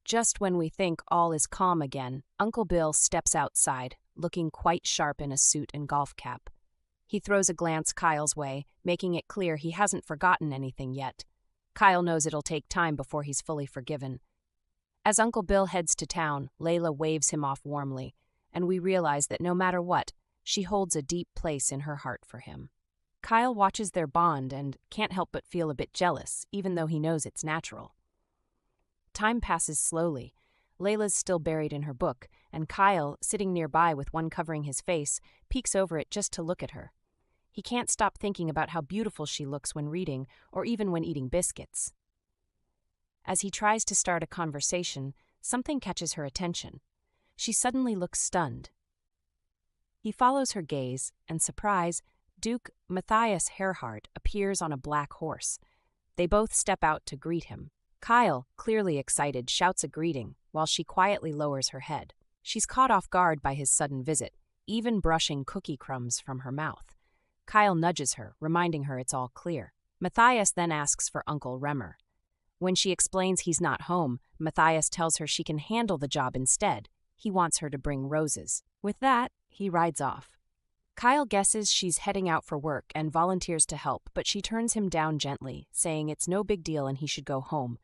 Just when we think all is calm again, Uncle Bill steps outside, looking quite sharp in a suit and golf cap. He throws a glance Kyle's way, making it clear he hasn't forgotten anything yet. Kyle knows it'll take time before he's fully forgiven. As Uncle Bill heads to town, Layla waves him off warmly, and we realize that no matter what, she holds a deep place in her heart for him. Kyle watches their bond and can't help but feel a bit jealous, even though he knows it's natural. Time passes slowly. Layla's still buried in her book, and Kyle, sitting nearby with one covering his face, peeks over it just to look at her. He can't stop thinking about how beautiful she looks when reading, or even when eating biscuits. As he tries to start a conversation, something catches her attention. She suddenly looks stunned. He follows her gaze, and surprise, Duke Herhardt appears on a black horse. They both step out to greet him. Kyle, clearly excited, shouts a greeting, while she quietly lowers her head. She's caught off guard by his sudden visit, even brushing cookie crumbs from her mouth. Kyle nudges her, reminding her it's all clear. Matthias then asks for Uncle Remmer. When she explains he's not home, Matthias tells her she can handle the job instead. He wants her to bring roses. With that, he rides off. Kyle guesses she's heading out for work and volunteers to help, but she turns him down gently, saying it's no big deal and he should go home.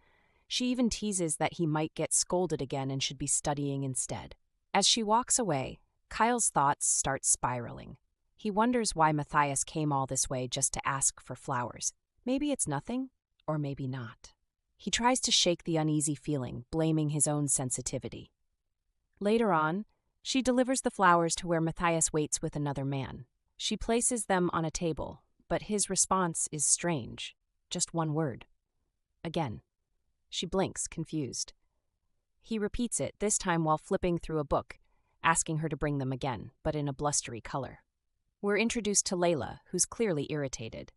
She even teases that he might get scolded again and should be studying instead. As she walks away, Kyle's thoughts start spiraling. He wonders why Matthias came all this way just to ask for flowers. Maybe it's nothing, or maybe not. He tries to shake the uneasy feeling, blaming his own sensitivity. Later on, she delivers the flowers to where Matthias waits with another man. She places them on a table, but his response is strange. Just one word. Again. She blinks, confused. He repeats it, this time while flipping through a book, asking her to bring them again, but in a blustery color. We're introduced to Layla, who's clearly irritated.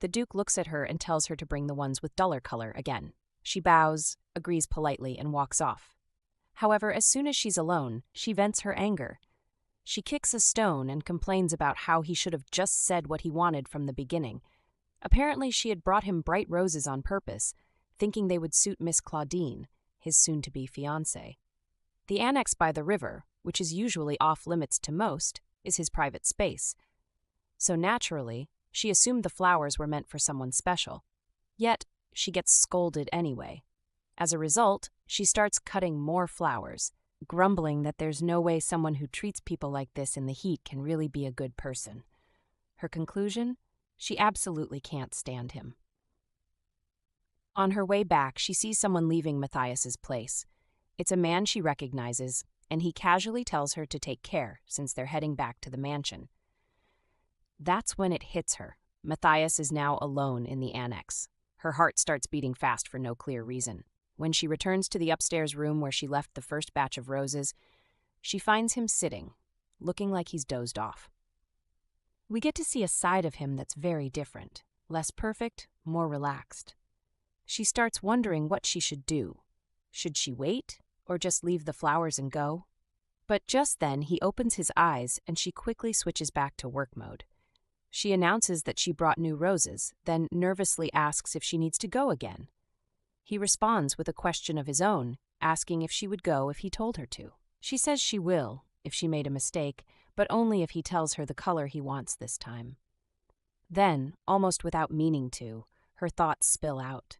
The Duke looks at her and tells her to bring the ones with duller color again. She bows, agrees politely, and walks off. However, as soon as she's alone, she vents her anger. She kicks a stone and complains about how he should have just said what he wanted from the beginning. Apparently, she had brought him bright roses on purpose, thinking they would suit Miss Claudine, his soon-to-be fiancée. The annex by the river, which is usually off-limits to most, is his private space. So naturally, she assumed the flowers were meant for someone special. Yet, she gets scolded anyway. As a result, she starts cutting more flowers, grumbling that there's no way someone who treats people like this in the heat can really be a good person. Her conclusion? She absolutely can't stand him. On her way back, she sees someone leaving Matthias's place. It's a man she recognizes, and he casually tells her to take care since they're heading back to the mansion. That's when it hits her. Matthias is now alone in the annex. Her heart starts beating fast for no clear reason. When she returns to the upstairs room where she left the first batch of roses, she finds him sitting, looking like he's dozed off. We get to see a side of him that's very different, less perfect, more relaxed. She starts wondering what she should do. Should she wait, or just leave the flowers and go? But just then, he opens his eyes and she quickly switches back to work mode. She announces that she brought new roses, then nervously asks if she needs to go again. He responds with a question of his own, asking if she would go if he told her to. She says she will, if she made a mistake, but only if he tells her the color he wants this time. Then, almost without meaning to, her thoughts spill out.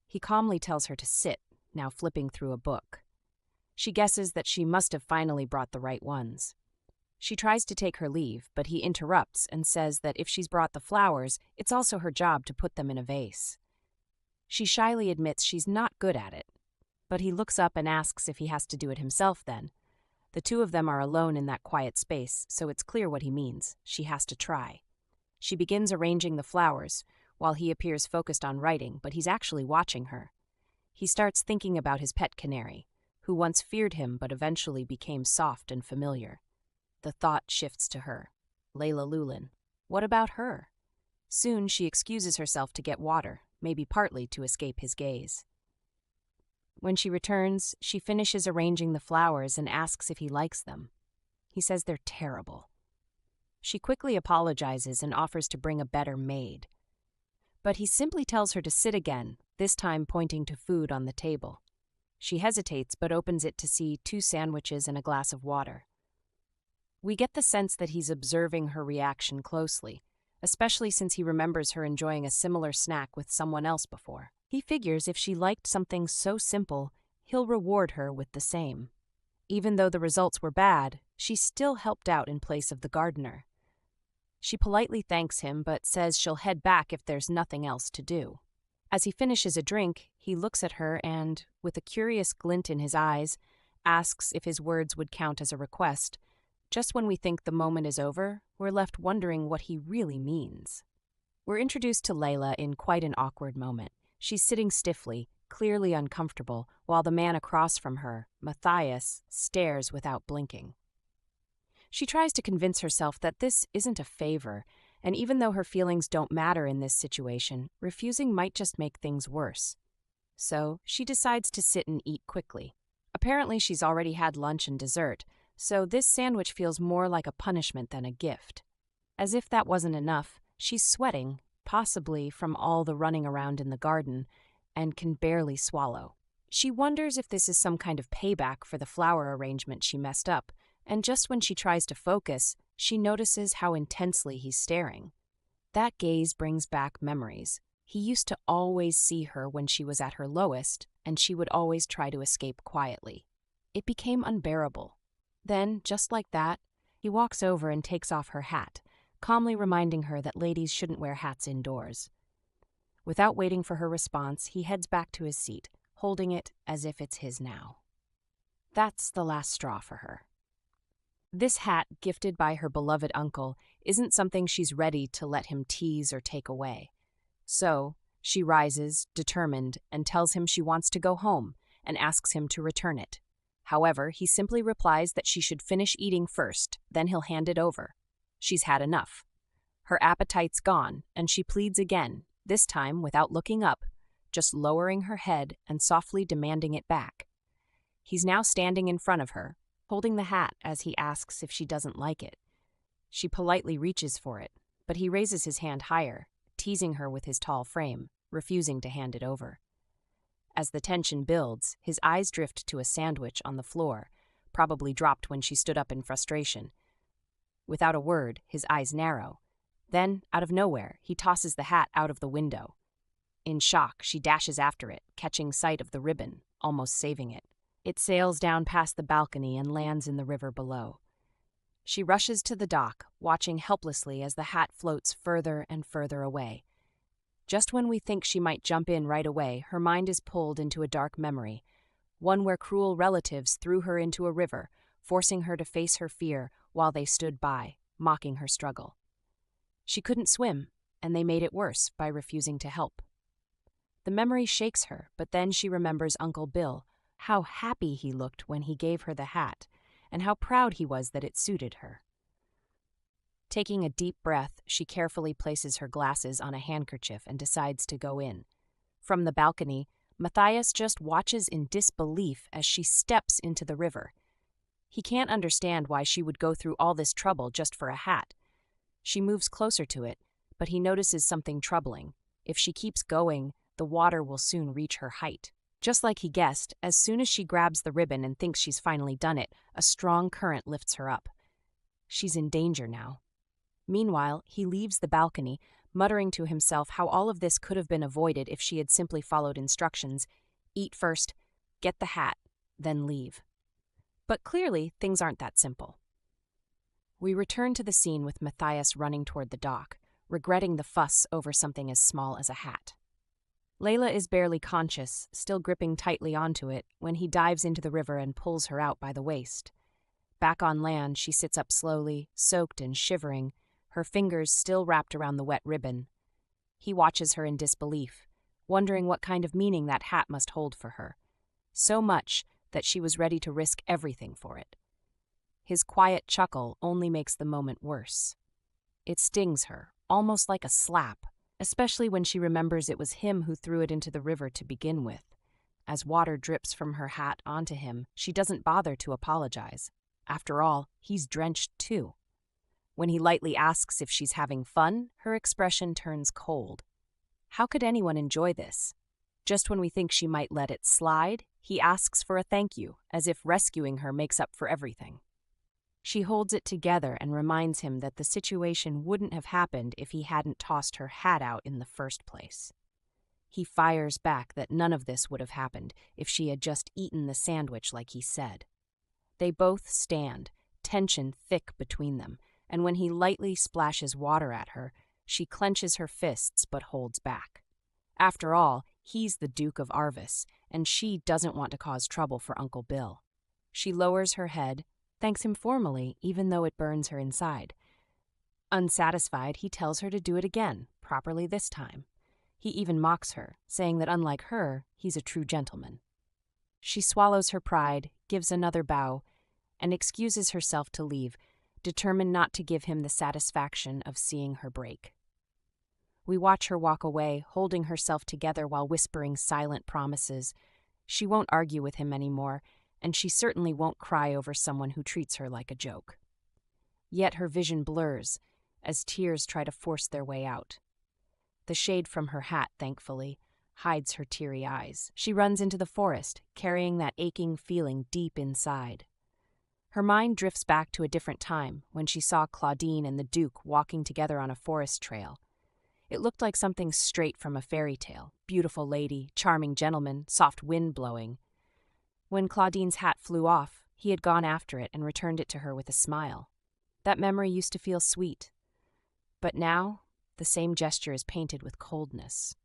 He calmly tells her to sit, now flipping through a book. She guesses that she must have finally brought the right ones. She tries to take her leave, but he interrupts and says that if she's brought the flowers, it's also her job to put them in a vase. She shyly admits she's not good at it, but he looks up and asks if he has to do it himself then. The two of them are alone in that quiet space, so it's clear what he means. She has to try. She begins arranging the flowers, while he appears focused on writing, but he's actually watching her. He starts thinking about his pet canary, who once feared him but eventually became soft and familiar. The thought shifts to her. Layla Lulin. What about her? Soon she excuses herself to get water, maybe partly to escape his gaze. When she returns, she finishes arranging the flowers and asks if he likes them. He says they're terrible. She quickly apologizes and offers to bring a better maid. But he simply tells her to sit again, this time pointing to food on the table. She hesitates but opens it to see 2 sandwiches and a glass of water. We get the sense that he's observing her reaction closely, especially since he remembers her enjoying a similar snack with someone else before. He figures if she liked something so simple, he'll reward her with the same. Even though the results were bad, she still helped out in place of the gardener. She politely thanks him but says she'll head back if there's nothing else to do. As he finishes a drink, he looks at her and, with a curious glint in his eyes, asks if his words would count as a request. Just when we think the moment is over, we're left wondering what he really means. We're introduced to Layla in quite an awkward moment. She's sitting stiffly, clearly uncomfortable, while the man across from her, Matthias, stares without blinking. She tries to convince herself that this isn't a favor, and even though her feelings don't matter in this situation, refusing might just make things worse. So she decides to sit and eat quickly. Apparently, she's already had lunch and dessert, so this sandwich feels more like a punishment than a gift. As if that wasn't enough, she's sweating, possibly from all the running around in the garden, and can barely swallow. She wonders if this is some kind of payback for the flower arrangement she messed up, and just when she tries to focus, she notices how intensely he's staring. That gaze brings back memories. He used to always see her when she was at her lowest, and she would always try to escape quietly. It became unbearable. Then, just like that, he walks over and takes off her hat, calmly reminding her that ladies shouldn't wear hats indoors. Without waiting for her response, he heads back to his seat, holding it as if it's his now. That's the last straw for her. This hat, gifted by her beloved uncle, isn't something she's ready to let him tease or take away. So, she rises, determined, and tells him she wants to go home, and asks him to return it. However, he simply replies that she should finish eating first, then he'll hand it over. She's had enough. Her appetite's gone, and she pleads again, this time without looking up, just lowering her head and softly demanding it back. He's now standing in front of her, holding the hat as he asks if she doesn't like it. She politely reaches for it, but he raises his hand higher, teasing her with his tall frame, refusing to hand it over. As the tension builds, his eyes drift to a sandwich on the floor, probably dropped when she stood up in frustration. Without a word, his eyes narrow. Then, out of nowhere, he tosses the hat out of the window. In shock, she dashes after it, catching sight of the ribbon, almost saving it. It sails down past the balcony and lands in the river below. She rushes to the dock, watching helplessly as the hat floats further and further away. Just when we think she might jump in right away, her mind is pulled into a dark memory, one where cruel relatives threw her into a river, forcing her to face her fear while they stood by, mocking her struggle. She couldn't swim, and they made it worse by refusing to help. The memory shakes her, but then she remembers Uncle Bill, how happy he looked when he gave her the hat, and how proud he was that it suited her. Taking a deep breath, she carefully places her glasses on a handkerchief and decides to go in. From the balcony, Matthias just watches in disbelief as she steps into the river. He can't understand why she would go through all this trouble just for a hat. She moves closer to it, but he notices something troubling. If she keeps going, the water will soon reach her height. Just like he guessed, as soon as she grabs the ribbon and thinks she's finally done it, a strong current lifts her up. She's in danger now. Meanwhile, he leaves the balcony, muttering to himself how all of this could have been avoided if she had simply followed instructions. Eat first, get the hat, then leave. But clearly, things aren't that simple. We return to the scene with Matthias running toward the dock, regretting the fuss over something as small as a hat. Layla is barely conscious, still gripping tightly onto it, when he dives into the river and pulls her out by the waist. Back on land, she sits up slowly, soaked and shivering, her fingers still wrapped around the wet ribbon. He watches her in disbelief, wondering what kind of meaning that hat must hold for her. So much that she was ready to risk everything for it. His quiet chuckle only makes the moment worse. It stings her, almost like a slap, especially when she remembers it was him who threw it into the river to begin with. As water drips from her hat onto him, she doesn't bother to apologize. After all, he's drenched too. When he lightly asks if she's having fun, her expression turns cold. How could anyone enjoy this? Just when we think she might let it slide, he asks for a thank you, as if rescuing her makes up for everything. She holds it together and reminds him that the situation wouldn't have happened if he hadn't tossed her hat out in the first place. He fires back that none of this would have happened if she had just eaten the sandwich like he said. They both stand, tension thick between them, and when he lightly splashes water at her, she clenches her fists but holds back. After all, he's the Duke of Arvis, and she doesn't want to cause trouble for Uncle Bill. She lowers her head, thanks him formally, even though it burns her inside. Unsatisfied, he tells her to do it again, properly this time. He even mocks her, saying that unlike her, he's a true gentleman. She swallows her pride, gives another bow, and excuses herself to leave, determined not to give him the satisfaction of seeing her break. We watch her walk away, holding herself together while whispering silent promises. She won't argue with him anymore, and she certainly won't cry over someone who treats her like a joke. Yet her vision blurs as tears try to force their way out. The shade from her hat, thankfully, hides her teary eyes. She runs into the forest, carrying that aching feeling deep inside. Her mind drifts back to a different time, when she saw Claudine and the Duke walking together on a forest trail. It looked like something straight from a fairy tale. Beautiful lady, charming gentleman, soft wind blowing. When Claudine's hat flew off, he had gone after it and returned it to her with a smile. That memory used to feel sweet. But now, the same gesture is painted with coldness.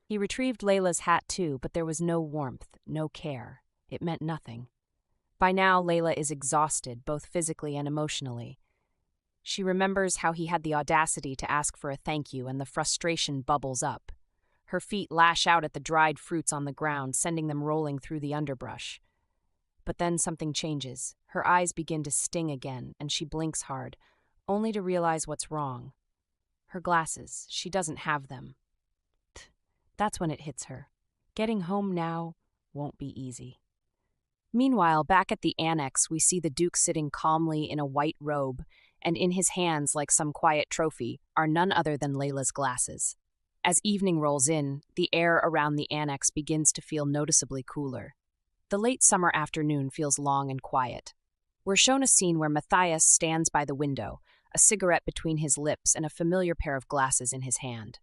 He retrieved Layla's hat too, but there was no warmth, no care. It meant nothing. By now, Layla is exhausted, both physically and emotionally. She remembers how he had the audacity to ask for a thank you, and the frustration bubbles up. Her feet lash out at the dried fruits on the ground, sending them rolling through the underbrush. But then something changes. Her eyes begin to sting again, and she blinks hard, only to realize what's wrong. Her glasses, she doesn't have them. That's when it hits her. Getting home now won't be easy. Meanwhile, back at the annex, we see the Duke sitting calmly in a white robe, and in his hands, like some quiet trophy, are none other than Layla's glasses. As evening rolls in, the air around the annex begins to feel noticeably cooler. The late summer afternoon feels long and quiet. We're shown a scene where Matthias stands by the window, a cigarette between his lips and a familiar pair of glasses in his hand.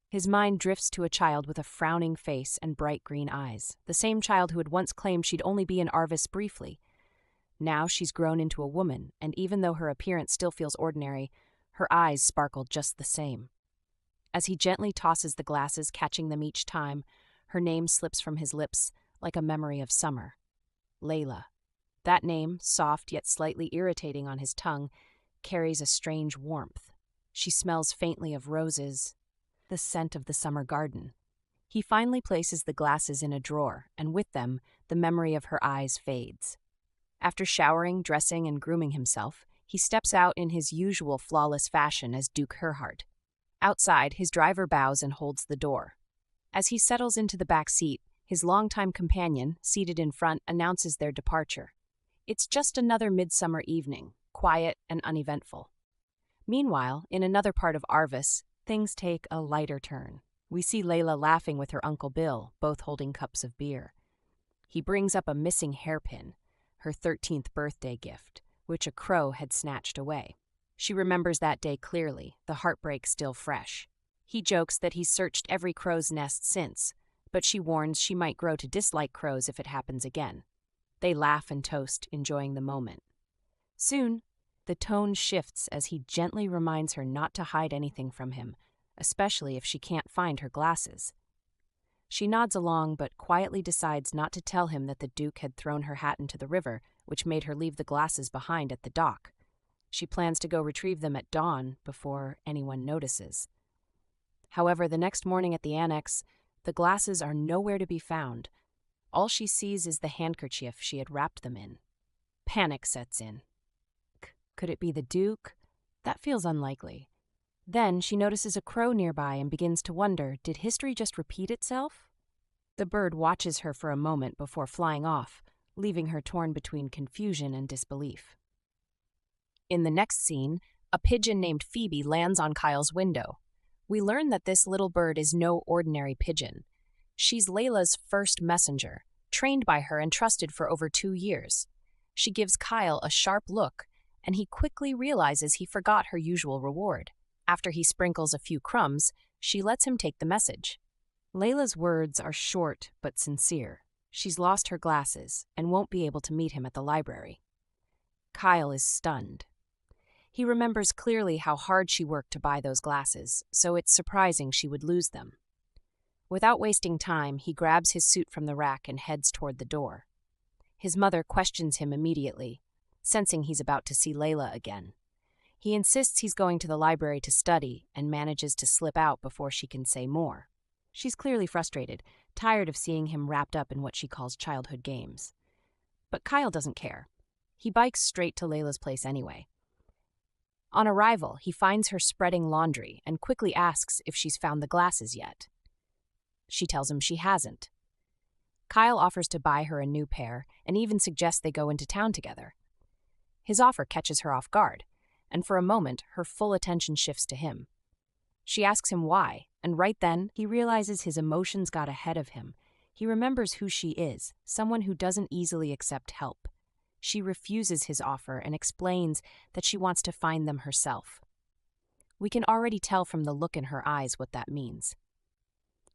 His mind drifts to a child with a frowning face and bright green eyes, the same child who had once claimed she'd only be in Arvis briefly. Now she's grown into a woman, and even though her appearance still feels ordinary, her eyes sparkle just the same. As he gently tosses the glasses, catching them each time, her name slips from his lips like a memory of summer. Layla. That name, soft yet slightly irritating on his tongue, carries a strange warmth. She smells faintly of roses, the scent of the summer garden. He finally places the glasses in a drawer, and with them, the memory of her eyes fades. After showering, dressing, and grooming himself, he steps out in his usual flawless fashion as Duke Herhardt. Outside, his driver bows and holds the door. As he settles into the back seat, his longtime companion, seated in front, announces their departure. It's just another midsummer evening, quiet and uneventful. Meanwhile, in another part of Arvis, things take a lighter turn. We see Layla laughing with her Uncle Bill, both holding cups of beer. He brings up a missing hairpin, her 13th birthday gift, which a crow had snatched away. She remembers that day clearly, the heartbreak still fresh. He jokes that he's searched every crow's nest since, but she warns she might grow to dislike crows if it happens again. They laugh and toast, enjoying the moment. Soon, the tone shifts as he gently reminds her not to hide anything from him, especially if she can't find her glasses. She nods along, but quietly decides not to tell him that the Duke had thrown her hat into the river, which made her leave the glasses behind at the dock. She plans to go retrieve them at dawn before anyone notices. However, the next morning at the annex, the glasses are nowhere to be found. All she sees is the handkerchief she had wrapped them in. Panic sets in. Could it be the Duke? That feels unlikely. Then she notices a crow nearby and begins to wonder, did history just repeat itself? The bird watches her for a moment before flying off, leaving her torn between confusion and disbelief. In the next scene, a pigeon named Phoebe lands on Kyle's window. We learn that this little bird is no ordinary pigeon. She's Layla's first messenger, trained by her and trusted for over 2 years. She gives Kyle a sharp look, and he quickly realizes he forgot her usual reward. After he sprinkles a few crumbs, she lets him take the message. Layla's words are short but sincere. She's lost her glasses and won't be able to meet him at the library. Kyle is stunned. He remembers clearly how hard she worked to buy those glasses, so it's surprising she would lose them. Without wasting time, he grabs his suit from the rack and heads toward the door. His mother questions him immediately, sensing he's about to see Layla again. He insists he's going to the library to study and manages to slip out before she can say more. She's clearly frustrated, tired of seeing him wrapped up in what she calls childhood games. But Kyle doesn't care. He bikes straight to Layla's place anyway. On arrival, he finds her spreading laundry and quickly asks if she's found the glasses yet. She tells him she hasn't. Kyle offers to buy her a new pair and even suggests they go into town together. His offer catches her off guard, and for a moment, her full attention shifts to him. She asks him why, and right then, he realizes his emotions got ahead of him. He remembers who she is, someone who doesn't easily accept help. She refuses his offer and explains that she wants to find them herself. We can already tell from the look in her eyes what that means.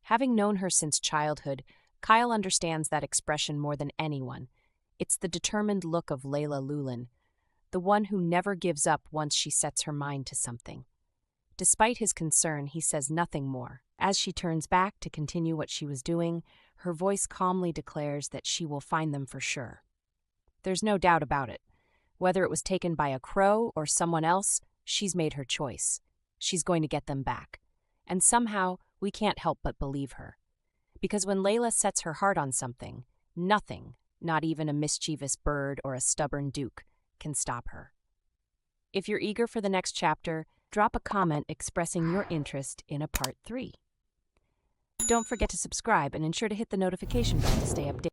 Having known her since childhood, Kyle understands that expression more than anyone. It's the determined look of Layla Lulin, the one who never gives up once she sets her mind to something. Despite his concern, he says nothing more. As she turns back to continue what she was doing, her voice calmly declares that she will find them for sure. There's no doubt about it. Whether it was taken by a crow or someone else, she's made her choice. She's going to get them back. And somehow, we can't help but believe her. Because when Layla sets her heart on something, nothing, not even a mischievous bird or a stubborn Duke, can stop her. If you're eager for the next chapter, drop a comment expressing your interest in a part 3. Don't forget to subscribe and ensure to hit the notification bell to stay updated.